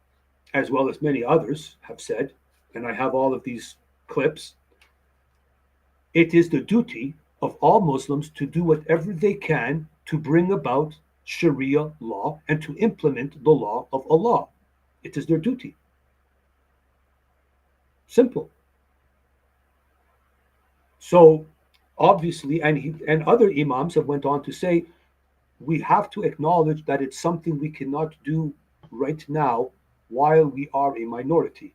as well as many others, have said, and I have all of these clips, it is the duty of all Muslims to do whatever they can to bring about Sharia law and to implement the law of Allah. It is their duty. Simple. So obviously, and other imams have went on to say, we have to acknowledge that it's something we cannot do right now while we are a minority.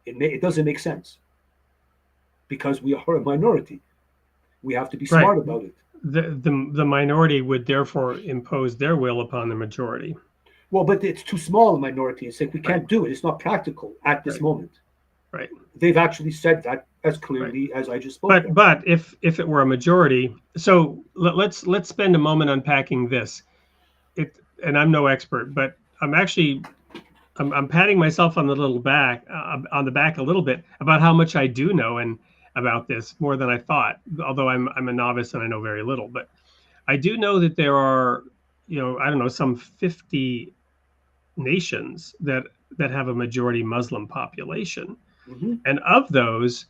It doesn't make sense because we are a minority. We have to be smart about it. The minority would therefore impose their will upon the majority. Well, but it's too small a minority. It's like we can't do it. It's not practical at this moment. Right. They've actually said that as clearly as I just spoke. But if it were a majority, so let's spend a moment unpacking this. And I'm no expert, but I'm patting myself on the back a little bit about how much I do know and about this, more than I thought, although I'm a novice and I know very little. But I do know that there are, some 50 nations that have a majority Muslim population. Mm-hmm. And of those,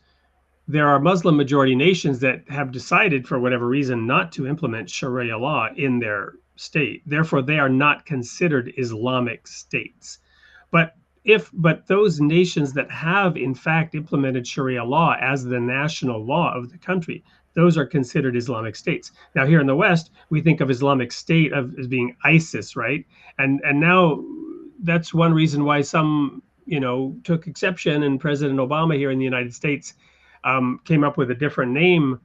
there are Muslim majority nations that have decided, for whatever reason, not to implement Sharia law in their state. Therefore, they are not considered Islamic states. But those nations that have in fact implemented Sharia law as the national law of the country, those are considered Islamic states. Now, here in the West, we think of Islamic State as being ISIS, right? And now that's one reason why some, took exception, and President Obama here in the United States came up with a different name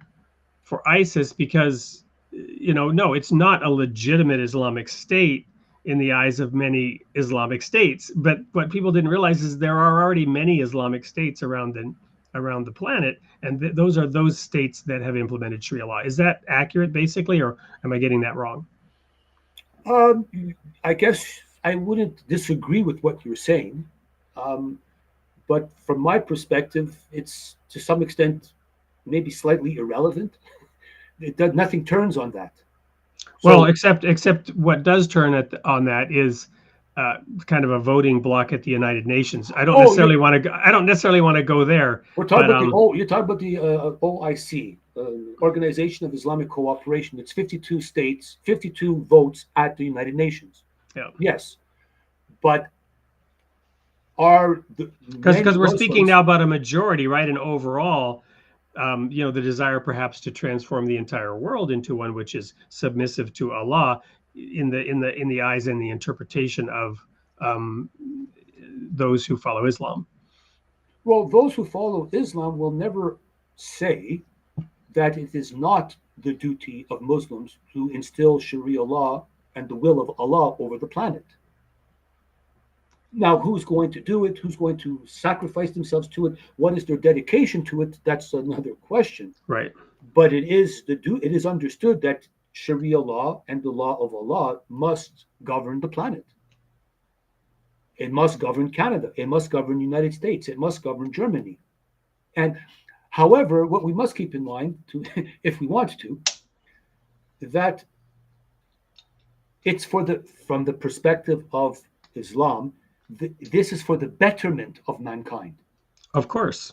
for ISIS because, no, it's not a legitimate Islamic state in the eyes of many Islamic states. But what people didn't realize is there are already many Islamic states around the planet, and those are those states that have implemented Sharia law. Is that accurate, basically, or am I getting that wrong? I guess I wouldn't disagree with what you're saying, but from my perspective, it's to some extent maybe slightly irrelevant. Nothing turns on that. Well, except what does turn on that is kind of a voting block at the United Nations. I don't necessarily want to go there. We're talking about you're talking about the OIC, Organization of Islamic Cooperation. It's 52 states, 52 votes at the United Nations. Yeah. Yes, but because we're speaking now about a majority, right? And overall, the desire perhaps to transform the entire world into one which is submissive to Allah in the eyes and the interpretation of those who follow Islam. Well, those who follow Islam will never say that it is not the duty of Muslims to instill Sharia law and the will of Allah over the planet. Now, who's going to do it? Who's going to sacrifice themselves to it? What is their dedication to it? That's another question. Right. But it is understood that Sharia law and the law of Allah must govern the planet. It must govern Canada. It must govern the United States. It must govern Germany. And however, what we must keep in mind, if we want to, that it's from the perspective of Islam, this is for the betterment of mankind. Of course,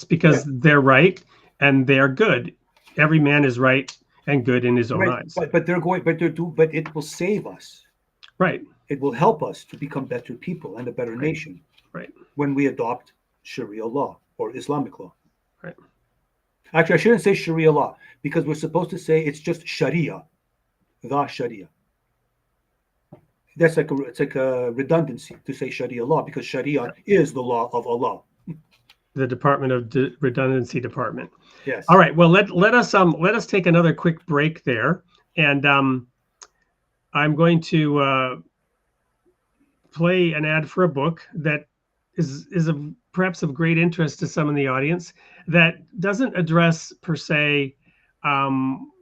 because they're right and they are good. Every man is right and good in his own eyes. But it will save us. Right. It will help us to become better people and a better nation. Right. When we adopt Sharia law or Islamic law. Right. Actually, I shouldn't say Sharia law because we're supposed to say it's just Sharia, the Sharia. It's like a redundancy to say Sharia law because Sharia is the law of Allah. The Department of Redundancy Department. Yes. All right. Well, let us take another quick break there, and I'm going to play an ad for a book that is perhaps of great interest to some in the audience that doesn't address per se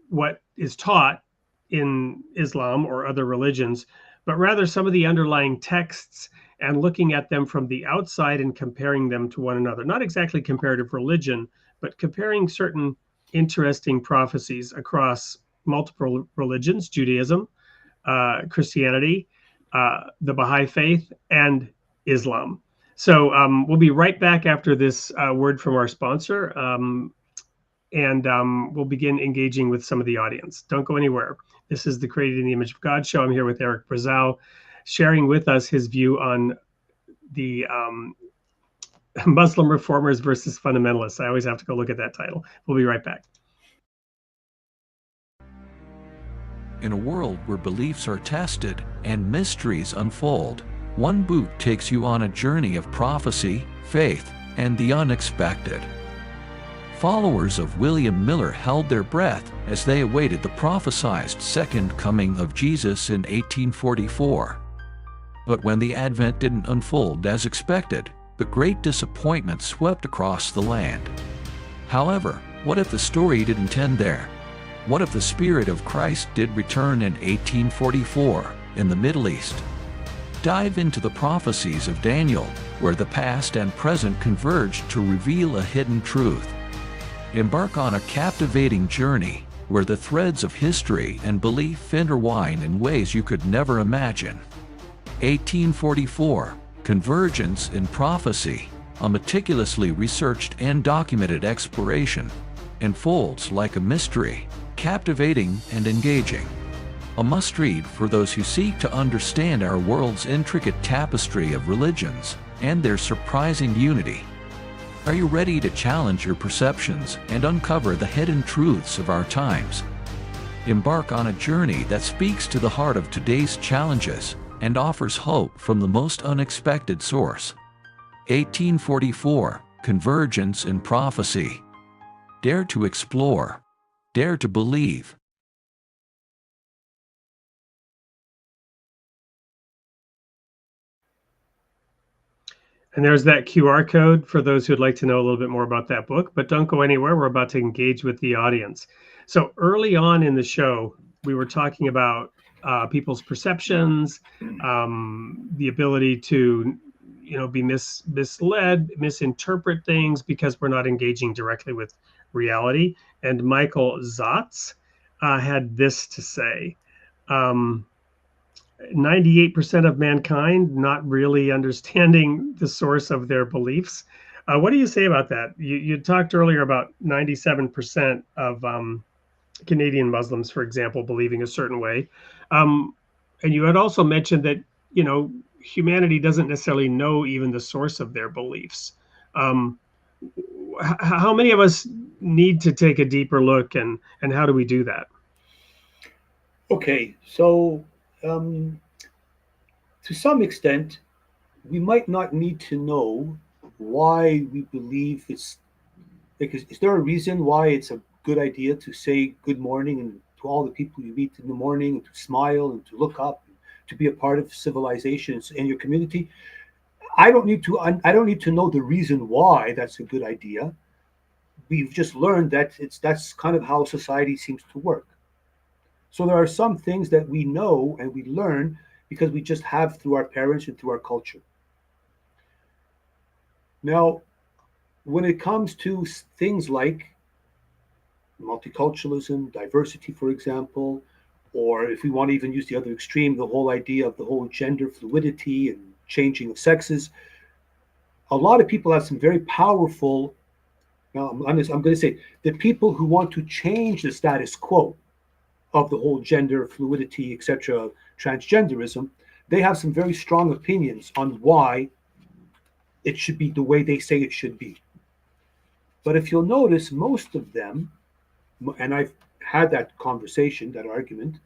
what is taught in Islam or other religions, but rather some of the underlying texts and looking at them from the outside and comparing them to one another. Not exactly comparative religion, but comparing certain interesting prophecies across multiple religions, Judaism, Christianity, the Baha'i faith, and Islam. So we'll be right back after this word from our sponsor, and we'll begin engaging with some of the audience. Don't go anywhere. This is the Created in the Image of God show. I'm here with Eric Brazau, sharing with us his view on the Muslim reformers versus fundamentalists. I always have to go look at that title. We'll be right back. In a world where beliefs are tested and mysteries unfold, one book takes you on a journey of prophecy, faith, and the unexpected. Followers of William Miller held their breath as they awaited the prophesied second coming of Jesus in 1844. But when the advent didn't unfold as expected, the great disappointment swept across the land. However, what if the story didn't end there? What if the Spirit of Christ did return in 1844 in the Middle East? Dive into the prophecies of Daniel, where the past and present converge to reveal a hidden truth. Embark on a captivating journey where the threads of history and belief intertwine in ways you could never imagine. 1844, Convergence in Prophecy, a meticulously researched and documented exploration, unfolds like a mystery, captivating and engaging. A must-read for those who seek to understand our world's intricate tapestry of religions and their surprising unity. Are you ready to challenge your perceptions and uncover the hidden truths of our times? Embark on a journey that speaks to the heart of today's challenges and offers hope from the most unexpected source. 1844, convergence in prophecy. Dare to explore. Dare to believe. And there's that QR code for those who'd like to know a little bit more about that book, but don't go anywhere. We're about to engage with the audience. So early on in the show, we were talking about people's perceptions, the ability to, be misled, misinterpret things because we're not engaging directly with reality. And Michael Zotz had this to say. 98% of mankind not really understanding the source of their beliefs. What do you say about that? You talked earlier about 97% of Canadian Muslims, for example, believing a certain way. And you had also mentioned that, humanity doesn't necessarily know even the source of their beliefs. How many of us need to take a deeper look, and how do we do that? Okay, so to some extent, we might not need to know why we believe it's, because is there a reason why it's a good idea to say good morning and to all the people you meet in the morning, and to smile and to look up, and to be a part of civilization in your community? I don't need to know the reason why that's a good idea. We've just learned that that's kind of how society seems to work. So there are some things that we know and we learn because we just have through our parents and through our culture. Now, when it comes to things like multiculturalism, diversity, for example, or if we want to even use the other extreme, the whole idea of the whole gender fluidity and changing of sexes, a lot of people have some very powerful, now I'm going to say, the people who want to change the status quo of the whole gender fluidity, etc., transgenderism, they have some very strong opinions on why it should be the way they say it should be. But if you'll notice, most of them, and I've had that conversation, that argument,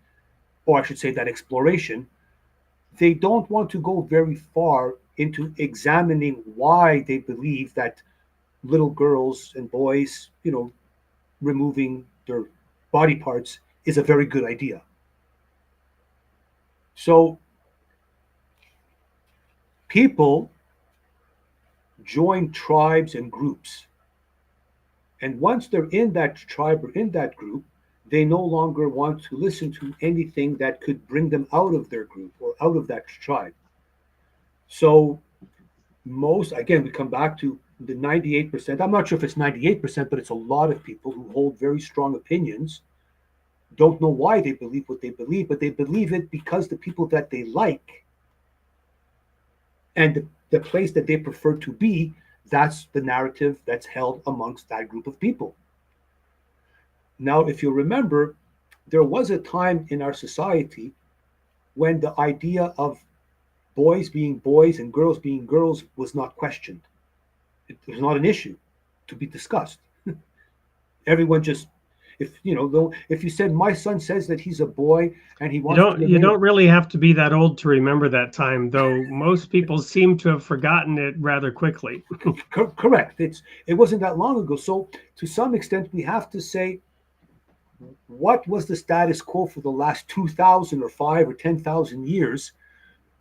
or I should say that exploration, they don't want to go very far into examining why they believe that little girls and boys, removing their body parts is a very good idea. So people join tribes and groups. And once they're in that tribe or in that group, they no longer want to listen to anything that could bring them out of their group or out of that tribe. So again, we come back to the 98%. I'm not sure if it's 98%, but it's a lot of people who hold very strong opinions, don't know why they believe what they believe, but they believe it because the people that they like and the place that they prefer to be, that's the narrative that's held amongst that group of people. Now, if you remember, there was a time in our society when the idea of boys being boys and girls being girls was not questioned. It was not an issue to be discussed. Everyone just, if you said my son says that he's a boy and he wants you don't really have to be that old to remember that time, though most people seem to have forgotten it rather quickly. Correct. It wasn't that long ago. So to some extent, we have to say, what was the status quo for the last 2,000 or 5 or 10,000 years?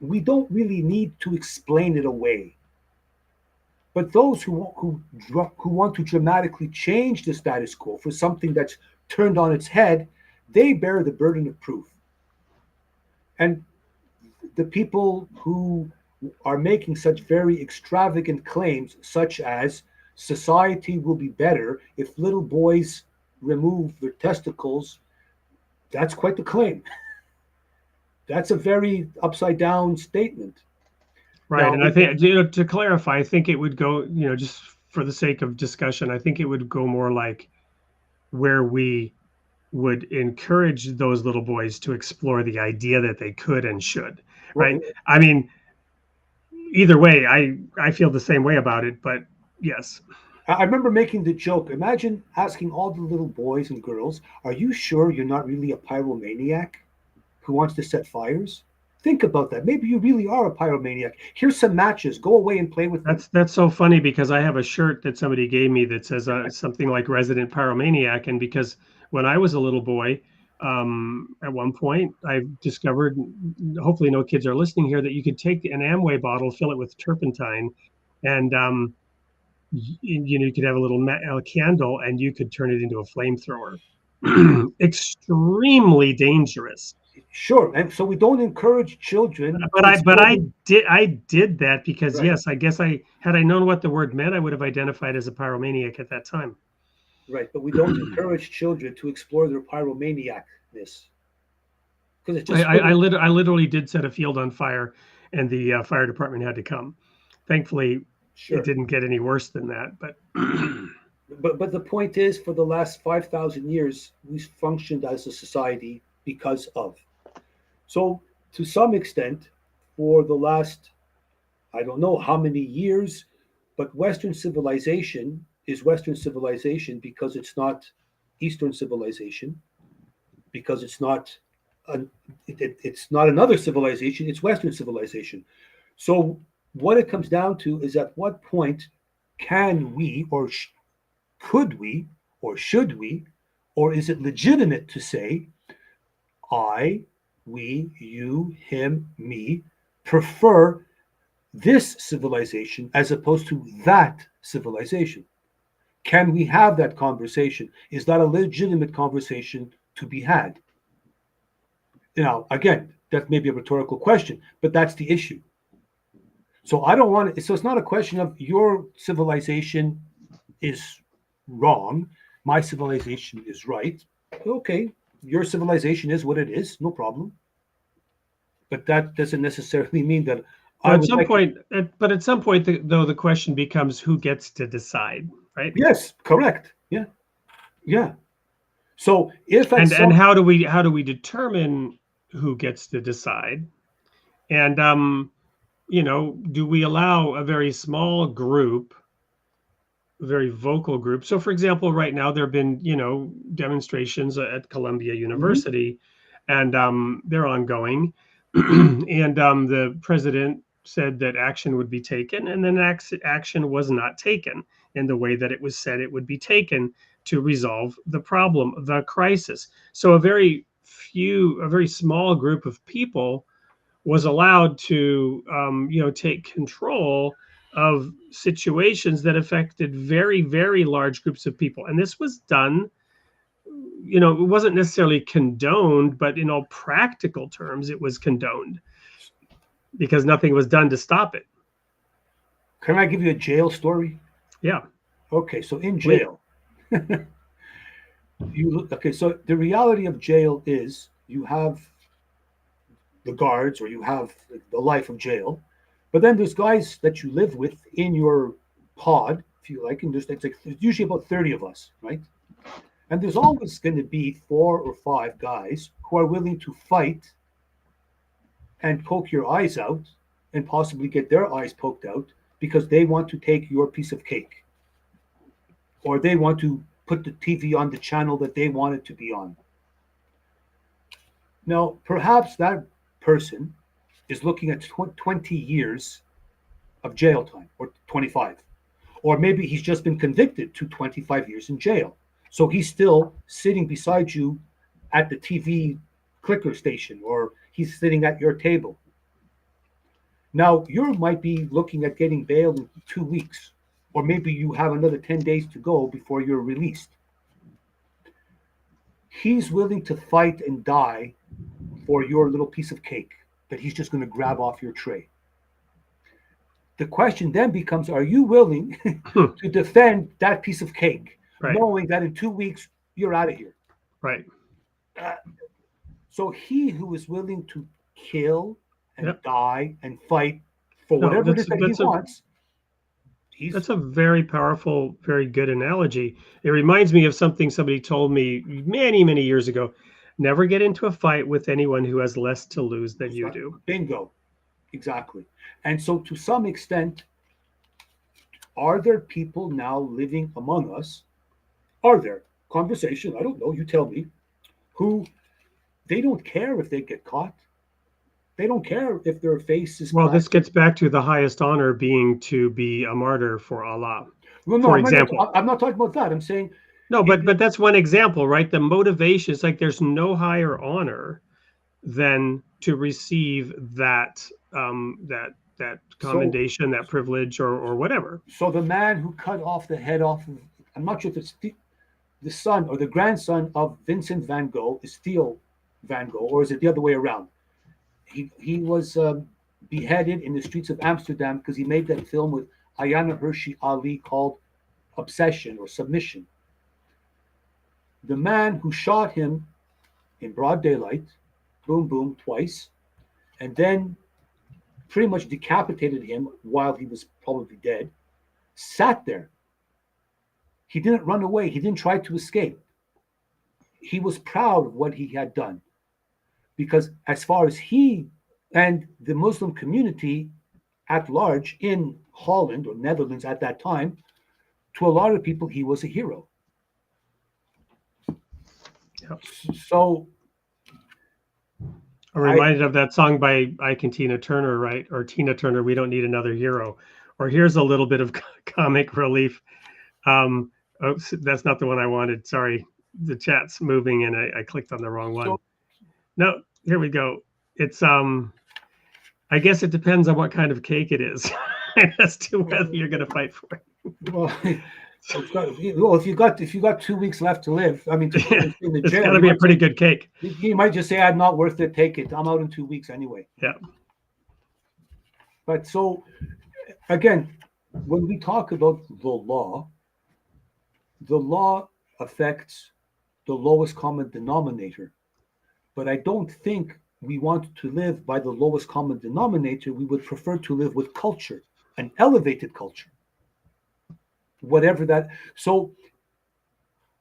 We don't really need to explain it away. But those who want to dramatically change the status quo for something that's turned on its head, they bear the burden of proof. And the people who are making such very extravagant claims, such as society will be better if little boys remove their testicles, that's quite the claim. That's a very upside down statement. Right. Now, and I think, to clarify, I think it would go, just for the sake of discussion, I think it would go more like where we would encourage those little boys to explore the idea that they could and should, right? I mean, either way, I feel the same way about it, but yes. I remember making the joke, imagine asking all the little boys and girls, are you sure you're not really a pyromaniac who wants to set fires? Think about that. Maybe you really are a pyromaniac. Here's some matches. Go away and play with them. That's so funny because I have a shirt that somebody gave me that says something like resident pyromaniac. And because when I was a little boy, at one point I discovered, hopefully no kids are listening here, that you could take an Amway bottle, fill it with turpentine, and you could have a little candle and you could turn it into a flamethrower. Extremely dangerous. Sure, and so we don't encourage children. But I did that because Right. yes, I guess had I known what the word meant, I would have identified as a pyromaniac at that time. Right, but we don't encourage children to explore their pyromaniacness. Because it's just I literally did set a field on fire, and the fire department had to come. Thankfully, sure. it didn't get any worse than that. But But the point is, for the last 5,000 years, we've functioned as a society because of. So, to some extent, for the last, I don't know how many years, but Western civilization is Western civilization because it's not Eastern civilization, because it's not it's not another civilization, it's Western civilization. So, what it comes down to is, at what point can we, or could we, or should we, or is it legitimate to say, I, we, you, him, me, prefer this civilization as opposed to that civilization? Can we have that conversation? Is that a legitimate conversation to be had? Now, again, that may be a rhetorical question, but that's the issue. So I don't want to, so it's not a question of your civilization is wrong, my civilization is right. Okay, your civilization is what it is, no problem. But that doesn't necessarily mean that at some point, though, the question becomes who gets to decide, right? Yes, correct. Yeah. So if and how do we determine who gets to decide? And do we allow a very small group, a very vocal group? So, for example, right now there have been demonstrations at Columbia University, and they're ongoing. And the president said that action would be taken, and then action was not taken in the way that it was said it would be taken to resolve the problem, the crisis. So a very small group of people was allowed to take control of situations that affected very, very large groups of people. And this was done, it wasn't necessarily condoned, but in all practical terms, it was condoned because nothing was done to stop it. Can I give you a jail story? Yeah. Okay, so in jail, so the reality of jail is you have the guards, or you have the life of jail, but then there's guys that you live with in your pod, if you like, and there's usually about 30 of us, right? And there's always going to be 4 or 5 guys who are willing to fight and poke your eyes out and possibly get their eyes poked out because they want to take your piece of cake, or they want to put the TV on the channel that they want it to be on. Now, perhaps that person is looking at 20 years of jail time, or 25. Or maybe he's just been convicted to 25 years in jail. So he's still sitting beside you at the TV clicker station, or he's sitting at your table. Now, you might be looking at getting bail in 2 weeks, or maybe you have another 10 days to go before you're released. He's willing to fight and die for your little piece of cake that he's just going to grab off your tray. The question then becomes, are you willing to defend that piece of cake, knowing that in 2 weeks you're out of here? Right. So he who is willing to kill and die and fight for whatever it is that he wants. That's a very powerful, very good analogy. It reminds me of something somebody told me many, many years ago. Never get into a fight with anyone who has less to lose than you do. Bingo. Exactly. And so to some extent, are there people now living among us? Are there? Conversation, I don't know, you tell me, who they don't care if they get caught. They don't care if their face is Well, this plastered. gets back to the highest honor being to be a martyr for Allah. Well, no, For example. I'm not talking about that. I'm saying No, but that's one example, right? The motivation is like there's no higher honor than to receive that that so. commendation, that privilege, or whatever. So the man who cut off the head off, I'm not sure if it's the son or the grandson of Vincent van Gogh is Theo van Gogh, or is it the other way around? He was beheaded in the streets of Amsterdam because he made that film with Ayana Hirsi Ali called Obsession or Submission. The man who shot him in broad daylight, boom, boom, twice, and then pretty much decapitated him while he was probably dead, sat there. He didn't run away. He didn't try to escape. He was proud of what he had done. Because as far as he and the Muslim community at large in Holland or Netherlands at that time, to a lot of people, he was a hero. Yep. So I'm reminded of that song by Ike and Tina Turner, right? Or Tina Turner, We Don't Need Another Hero. Or here's a little bit of comic relief. Oops, that's not the one I wanted. Sorry, the chat's moving and I clicked on the wrong one. No, here we go. It's I guess it depends on what kind of cake it is as to whether you're going to fight for it. Well, if you got 2 weeks left to live, I mean, in the It's jail, got to be a pretty good cake. You might just say, "I'm not worth it. Take it. I'm out in 2 weeks anyway." Yeah. But so, again, when we talk about the law affects the lowest common denominator. But I don't think we want to live by the lowest common denominator. We would prefer to live with culture, an elevated culture. Whatever that. So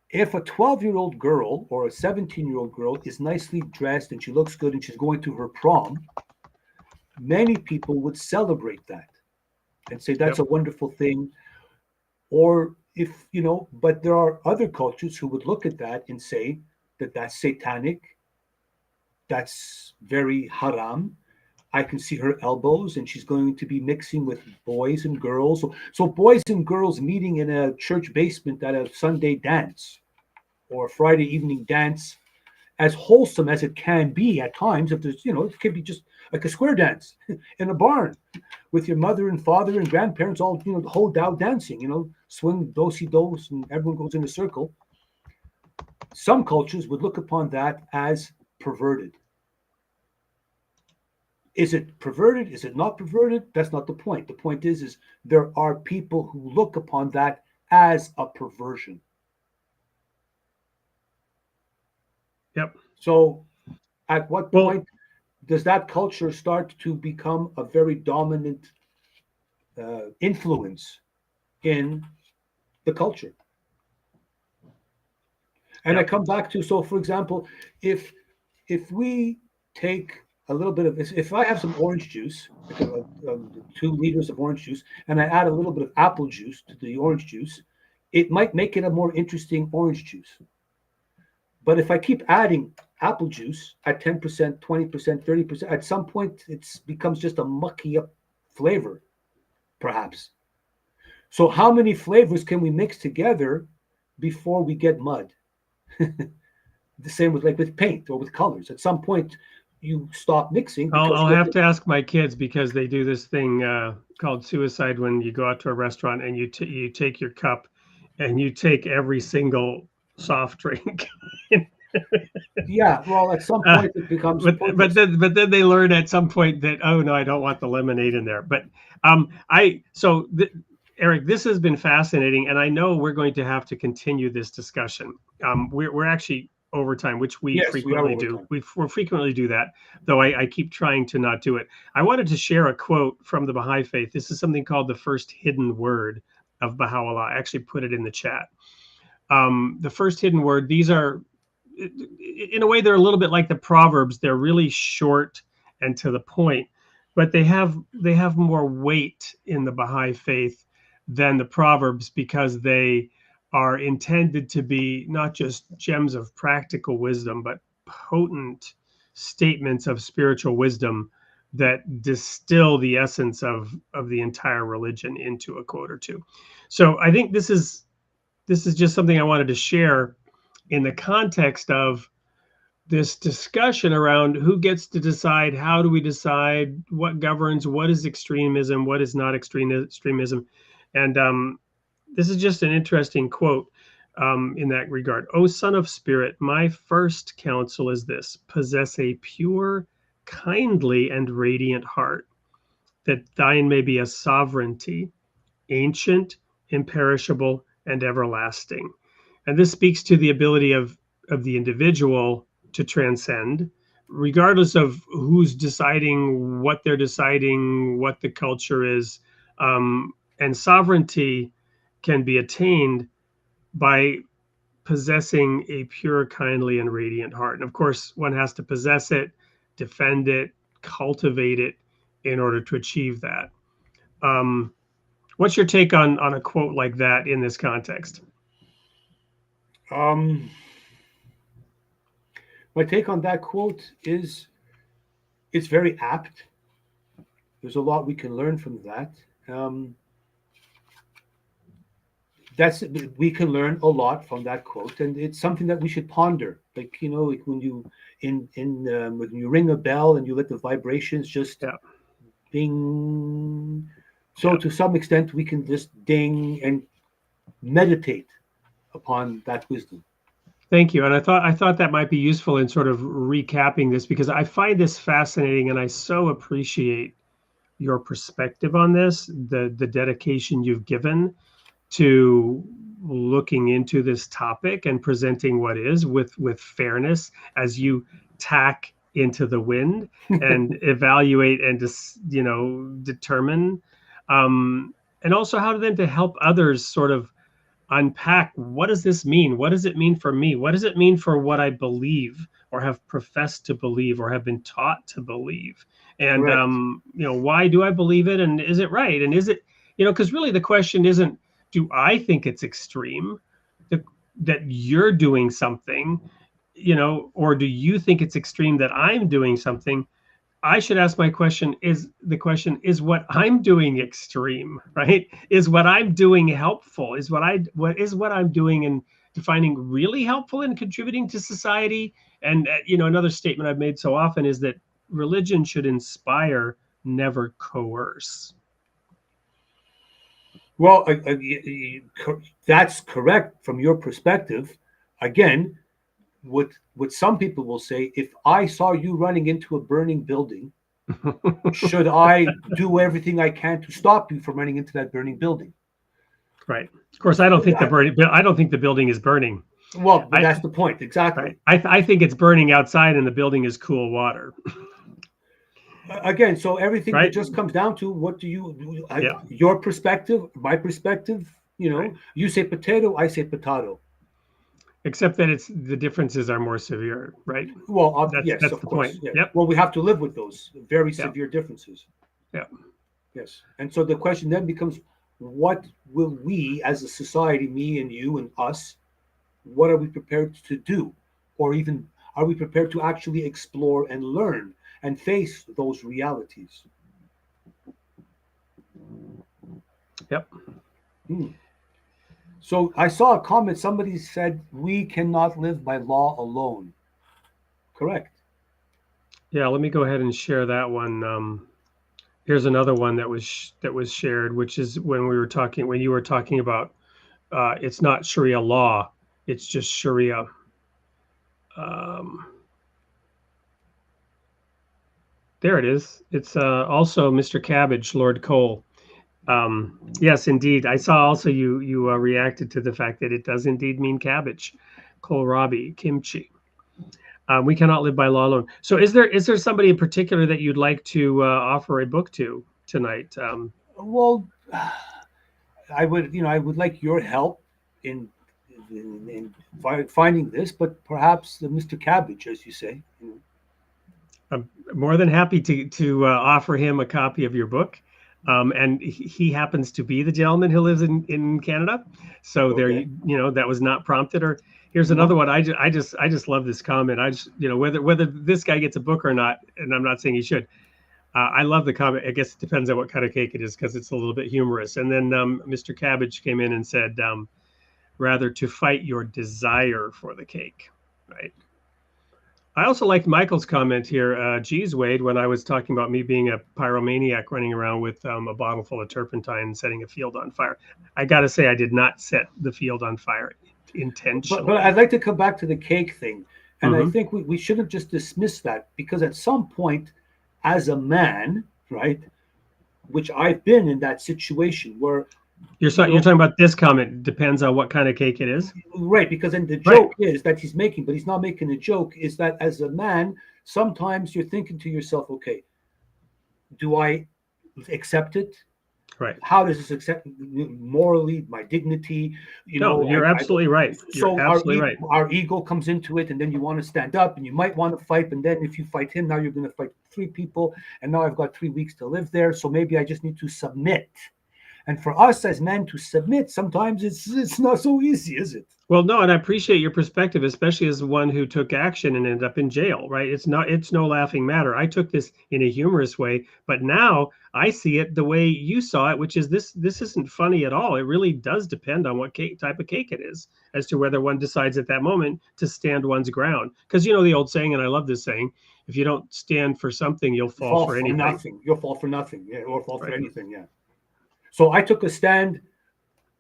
if a 12-year-old girl or a 17-year-old girl is nicely dressed and she looks good and she's going to her prom, many people would celebrate that and say that's a wonderful thing. Or if, but there are other cultures who would look at that and say that that's satanic, that's very haram. I can see her elbows and she's going to be mixing with boys and girls. So boys and girls meeting in a church basement at a Sunday dance or a Friday evening dance, as wholesome as it can be at times, if there's, it could be just like a square dance in a barn with your mother and father and grandparents all, the whole Dow dancing, swing do-si-dos and everyone goes in a circle. Some cultures would look upon that as perverted. Is it perverted? Is it not perverted? That's not the point. The point is there are people who look upon that as a perversion. Yep. So at what point does that culture start to become a very dominant influence in the culture? And I come back to, so for example, if we take a little bit of, if I have some orange juice, like 2 liters of orange juice, and I add a little bit of apple juice to the orange juice, it might make it a more interesting orange juice. But if I keep adding apple juice at 10%, 20%, 30%, at some point it becomes just a mucky up flavor, perhaps. So how many flavors can we mix together before we get mud? The same with paint or with colors. At some point, you stop mixing. I'll have to ask my kids because they do this thing called suicide when you go out to a restaurant and you take your cup and you take every single soft drink. Yeah, well, at some point it becomes. But then they learn at some point that, oh no, I don't want the lemonade in there. But Eric, this has been fascinating, and I know we're going to have to continue this discussion. We're actually over time, which we frequently do. We frequently do that, though I keep trying to not do it. I wanted to share a quote from the Baha'i Faith. This is something called the first hidden word of Baha'u'llah. I actually put it in the chat. The first hidden word, these are, in a way, they're a little bit like the Proverbs. They're really short and to the point, but they have more weight in the Baha'i Faith than the Proverbs because they are intended to be not just gems of practical wisdom, but potent statements of spiritual wisdom that distill the essence of the entire religion into a quote or two. So I think this is just something I wanted to share in the context of this discussion around who gets to decide, how do we decide, what governs, what is extremism, what is not extremism. And this is just an interesting quote in that regard. "O son of spirit, my first counsel is this: possess a pure, kindly, and radiant heart, that thine may be a sovereignty, ancient, imperishable, and everlasting." And this speaks to the ability of the individual to transcend, regardless of who's deciding, what they're deciding, what the culture is. And sovereignty can be attained by possessing a pure, kindly, and radiant heart. And of course, one has to possess it, defend it, cultivate it in order to achieve that. What's your take on a quote like that in this context? My take on that quote is it's very apt. There's a lot we can learn from that. We can learn a lot from that quote, and it's something that we should ponder. Like, like when you when you ring a bell and you let the vibrations just ding. So to some extent, we can just ding and meditate upon that wisdom. Thank you. And I thought that might be useful in sort of recapping this, because I find this fascinating, and I so appreciate your perspective on this, the dedication you've given to looking into this topic and presenting what is with fairness as you tack into the wind and evaluate and determine, and also how then to help others sort of unpack, what does this mean? What does it mean for me? What does it mean for what I believe or have professed to believe or have been taught to believe? And why do I believe it? And is it right? And is it, because really the question isn't, do I think it's extreme that you're doing something, or do you think it's extreme that I'm doing something? I should ask my question, is what I'm doing extreme, right? Is what I'm doing helpful? Is what I'm doing and defining really helpful in contributing to society? And another statement I've made so often is that religion should inspire, never coerce. Well, that's correct from your perspective. Again, what some people will say, if I saw you running into a burning building, should I do everything I can to stop you from running into that burning building? Right. Of course, I don't think the building is burning. Well, but that's the point. Exactly. Right. I think it's burning outside and the building is cool water. Again, so everything that just comes down to what do you do? Your perspective, my perspective, you say potato, I say potato. Except that the differences are more severe, right? Well, that's of the course. point. Yeah. Yep. Well, we have to live with those very severe differences. Yeah. Yes. And so the question then becomes, what will we as a society, me and you and us, what are we prepared to do? Or even, are we prepared to actually explore and learn and face those realities? Yep. So I saw a comment, somebody said, we cannot live by law alone. Correct. Yeah, let me go ahead and share that one. Here's another one that was shared, which is when you were talking about it's not Sharia law, it's just Sharia. There it is. It's also Mr. Cabbage, Lord Cole. Yes, indeed. I saw also you reacted to the fact that it does indeed mean cabbage, kohlrabi, kimchi. We cannot live by law alone. So is there somebody in particular that you'd like to offer a book to tonight? Well, I would like your help in finding this, but perhaps Mr. Cabbage, as you say. I'm more than happy to offer him a copy of your book. And he happens to be the gentleman who lives in Canada. So okay. There, that was not prompted. Or here's another one. I just love this comment. Whether this guy gets a book or not, and I'm not saying he should. I love the comment. I guess it depends on what kind of cake it is because it's a little bit humorous. And then Mr. Cabbage came in and said, rather to fight your desire for the cake, right? I also liked Michael's comment here. Geez, Wade, when I was talking about me being a pyromaniac running around with a bottle full of turpentine and setting a field on fire. I got to say, I did not set the field on fire intentionally. But I'd like to come back to the cake thing. And I Mhm. think we shouldn't just dismiss that, because at some point, as a man, right, which I've been in that situation where You're talking about this comment. Depends on what kind of cake it is. right, because then the joke is that he's making, but he's not making a joke, is that as a man, sometimes you're thinking to yourself, okay, do I accept it? Right. How does this accept morally, my dignity? No, you're absolutely right. You're absolutely right. Our ego comes into it, and then you want to stand up, and you might want to fight, and then if you fight him, now you're going to fight 3 people, and now I've got 3 weeks to live there, so maybe I just need to submit. And for us as men to submit, sometimes it's not so easy, is it? Well, no, and I appreciate your perspective, especially as one who took action and ended up in jail, right? It's no laughing matter. I took this in a humorous way, but now I see it the way you saw it, which is this isn't funny at all. It really does depend on what type of cake it is as to whether one decides at that moment to stand one's ground. Because you know the old saying, and I love this saying, if you don't stand for something, you'll fall for anything. Nothing. You'll fall for nothing, yeah, or fall for Right. anything, yeah. So I took a stand.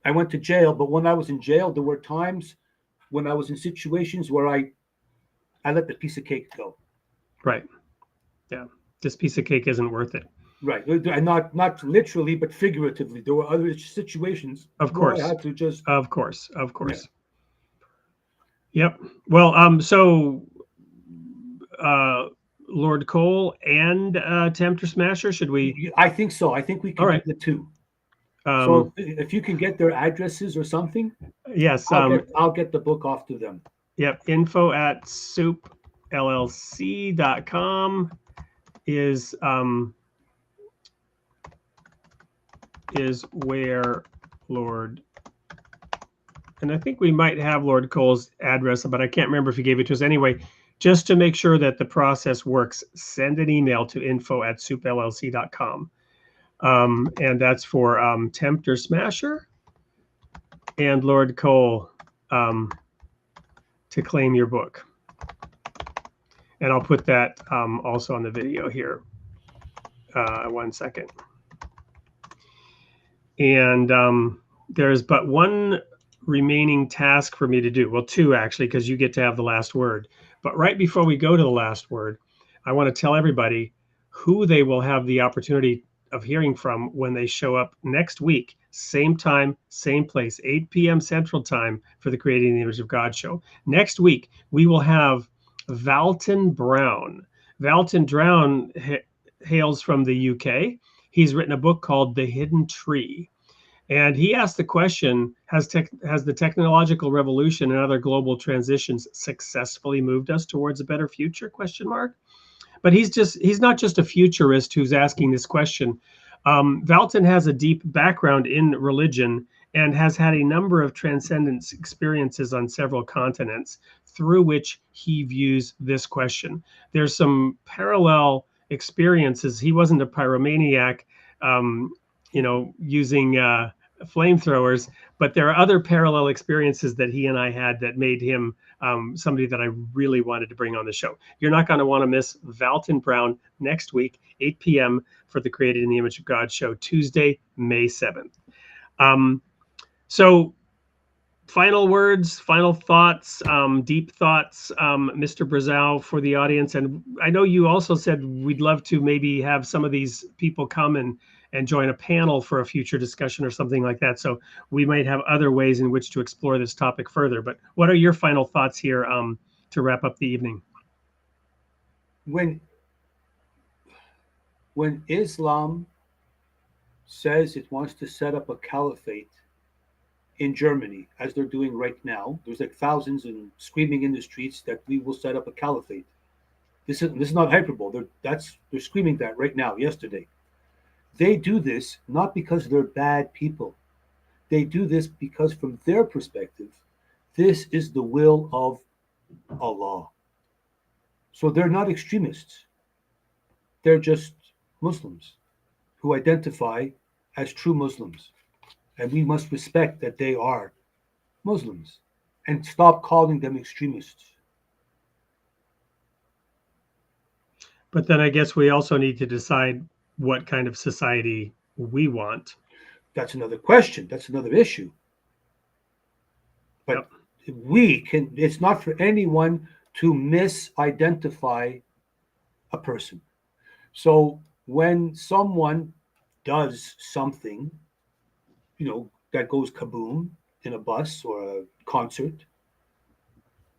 I went to jail, but when I was in jail, there were times when I was in situations where I let the piece of cake go. Right. Yeah. This piece of cake isn't worth it. Right. And not literally, but figuratively. There were other situations Of course. where I had to just Of course. Yep. Well, so Lord Cole and Tempter Smasher, should we? I think so. I think we can do the two. So if you can get their addresses or something, yes, I'll get the book off to them. Yep, info@soupllc.com is where Lord, and I think we might have Lord Cole's address, but I can't remember if he gave it to us. Anyway, just to make sure that the process works, send an email to info@soupllc.com. And that's for Tempter Smasher and Lord Cole to claim your book. And I'll put that also on the video here. 1 second. And there's but one remaining task for me to do. Well, 2 actually, because you get to have the last word. But right before we go to the last word, I want to tell everybody who they will have the opportunity of hearing from when they show up next week, same time, same place, 8 p.m. Central Time for the Creating the Image of God show. Next week, we will have Valton Brown. Valton Brown hails from the UK. He's written a book called The Hidden Tree. And he asked the question, has the technological revolution and other global transitions successfully moved us towards a better future? ? But he's not just a futurist who's asking this question. Valton has a deep background in religion and has had a number of transcendence experiences on several continents through which he views this question. There's some parallel experiences. He wasn't a pyromaniac, using flamethrowers, but there are other parallel experiences that he and I had that made him somebody that I really wanted to bring on the show. You're not going to want to miss Valton Brown next week, 8 p.m. for the Created in the Image of God show, Tuesday, May 7th. So final words, final thoughts, deep thoughts, Mr. Brazau, for the audience. And I know you also said we'd love to maybe have some of these people come and join a panel for a future discussion or something like that. So we might have other ways in which to explore this topic further. But what are your final thoughts here to wrap up the evening? When Islam says it wants to set up a caliphate in Germany, as they're doing right now, there's like thousands and screaming in the streets that we will set up a caliphate. This is not hyperbole. They're screaming that right now, yesterday. They do this not because they're bad people. They do this because from their perspective, this is the will of Allah. So they're not extremists. They're just Muslims who identify as true Muslims. And we must respect that they are Muslims and stop calling them extremists. But then I guess we also need to decide what kind of society we want. That's another question. That's another issue. But it's not for anyone to misidentify a person. So when someone does something, that goes kaboom in a bus or a concert,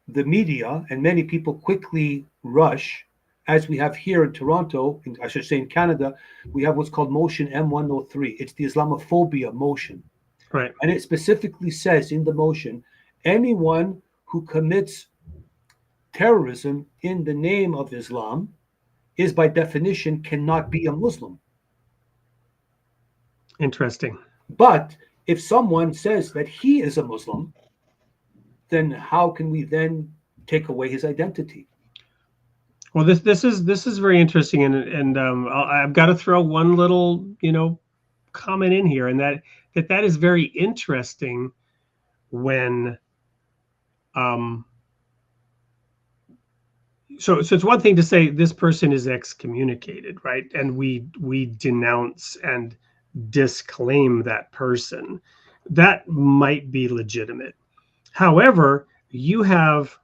the media and many people quickly rush, as we have here in Toronto, I should say in Canada, we have what's called Motion M103. It's the Islamophobia motion. Right. And it specifically says in the motion, anyone who commits terrorism in the name of Islam is by definition cannot be a Muslim. Interesting. But if someone says that he is a Muslim, then how can we then take away his identity? Well, this is very interesting, and I've got to throw one little comment in here, and that is very interesting when so it's one thing to say this person is excommunicated, right? And we denounce and disclaim that person. That might be legitimate. However, you have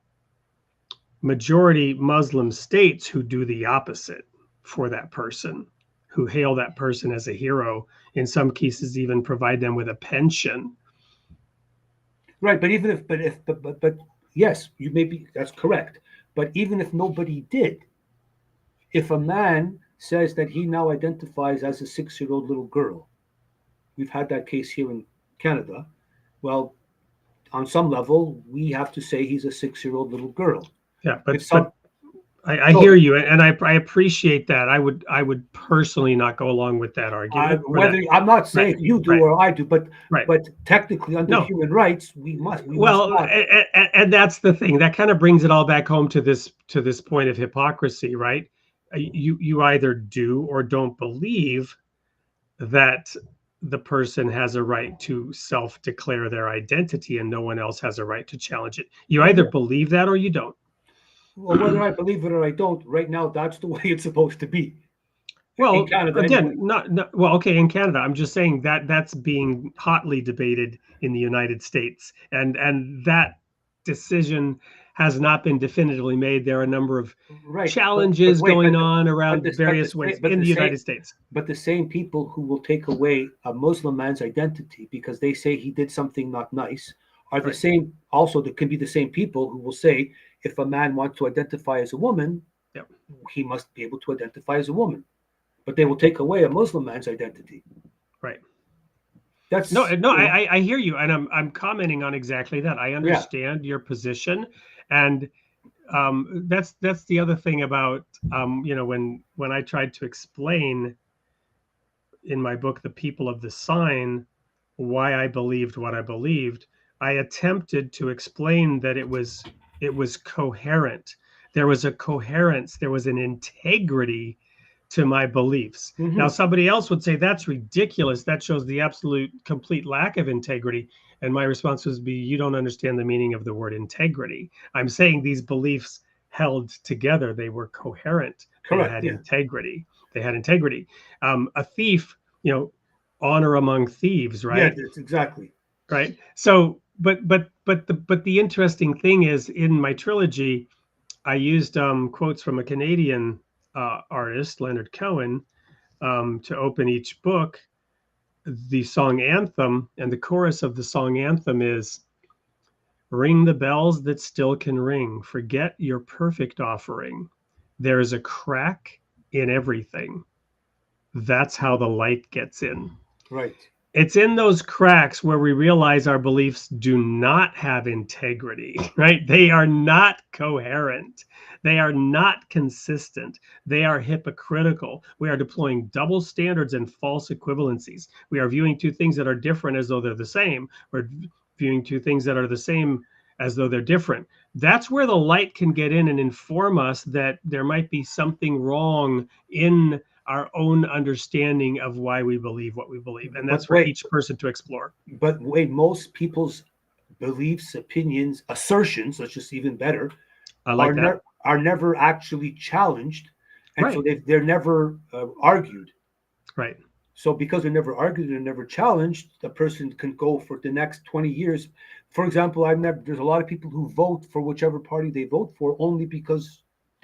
majority Muslim states who do the opposite for that person, who hail that person as a hero, in some cases even provide them with a pension. Right, but yes, you may be, that's correct. But even if nobody did, if a man says that he now identifies as a 6-year-old little girl, we've had that case here in Canada. Well, on some level, we have to say he's a 6-year-old little girl. Yeah, but I hear you, and I appreciate that. I would personally not go along with that argument. I'm not saying you do or I do, but technically under human rights, we must. And that's the thing that kind of brings it all back home to this point of hypocrisy, right? You either do or don't believe that the person has a right to self-declare their identity, and no one else has a right to challenge it. You either believe that or you don't. Well, whether I believe it or I don't, right now, that's the way it's supposed to be. Well, in Canada, again, anyway. Okay, in Canada, I'm just saying that's being hotly debated in the United States, and that decision has not been definitively made. There are a number of challenges going on around various ways in the United States. But the same people who will take away a Muslim man's identity because they say he did something not nice are the same. Also, there can be the same people who will say, if a man wants to identify as a woman, he must be able to identify as a woman. But they will take away a Muslim man's identity. Right. That's I hear you, and I'm commenting on exactly that. I understand your position, and that's the other thing about when I tried to explain in my book, The People of the Sign, why I believed what I believed. I attempted to explain that it was coherent. There was a coherence. There was an integrity to my beliefs. Mm-hmm. Now, somebody else would say that's ridiculous. That shows the absolute complete lack of integrity. And my response would be, you don't understand the meaning of the word integrity. I'm saying these beliefs held together. They were coherent. Correct. They had integrity. They had integrity. A thief, honor among thieves, right? Yeah, exactly. Right. So, but the interesting thing is, in my trilogy, I used quotes from a Canadian artist, Leonard Cohen, to open each book. The song anthem, and the chorus of the song anthem is, "Ring the bells that still can ring. Forget your perfect offering. There is a crack in everything. That's how the light gets in." Right. It's in those cracks where we realize our beliefs do not have integrity, right? They are not coherent. They are not consistent. They are hypocritical. We are deploying double standards and false equivalencies. We are viewing two things that are different as though they're the same. We're viewing two things that are the same as though they're different. That's where the light can get in and inform us that there might be something wrong in our own understanding of why we believe what we believe. And that's But for wait. each person to explore. But wait, most people's beliefs, opinions, assertions, which is even better, I like that. are never actually challenged, and so Right. they're never argued. Right. So because they're never argued and never challenged, the person can go for the next 20 years. For example, there's a lot of people who vote for whichever party they vote for only because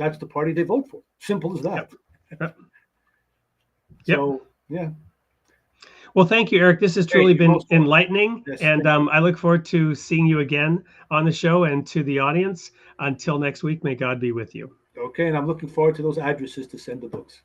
that's the party they vote for. Simple as that. Yep. So, yeah. Well, thank you, Eric. This has Hey, truly you're been most welcome. enlightening. Yes, And thank you. I look forward to seeing you again on the show, and to the audience. Until next week, may God be with you. Okay, and I'm looking forward to those addresses to send the books.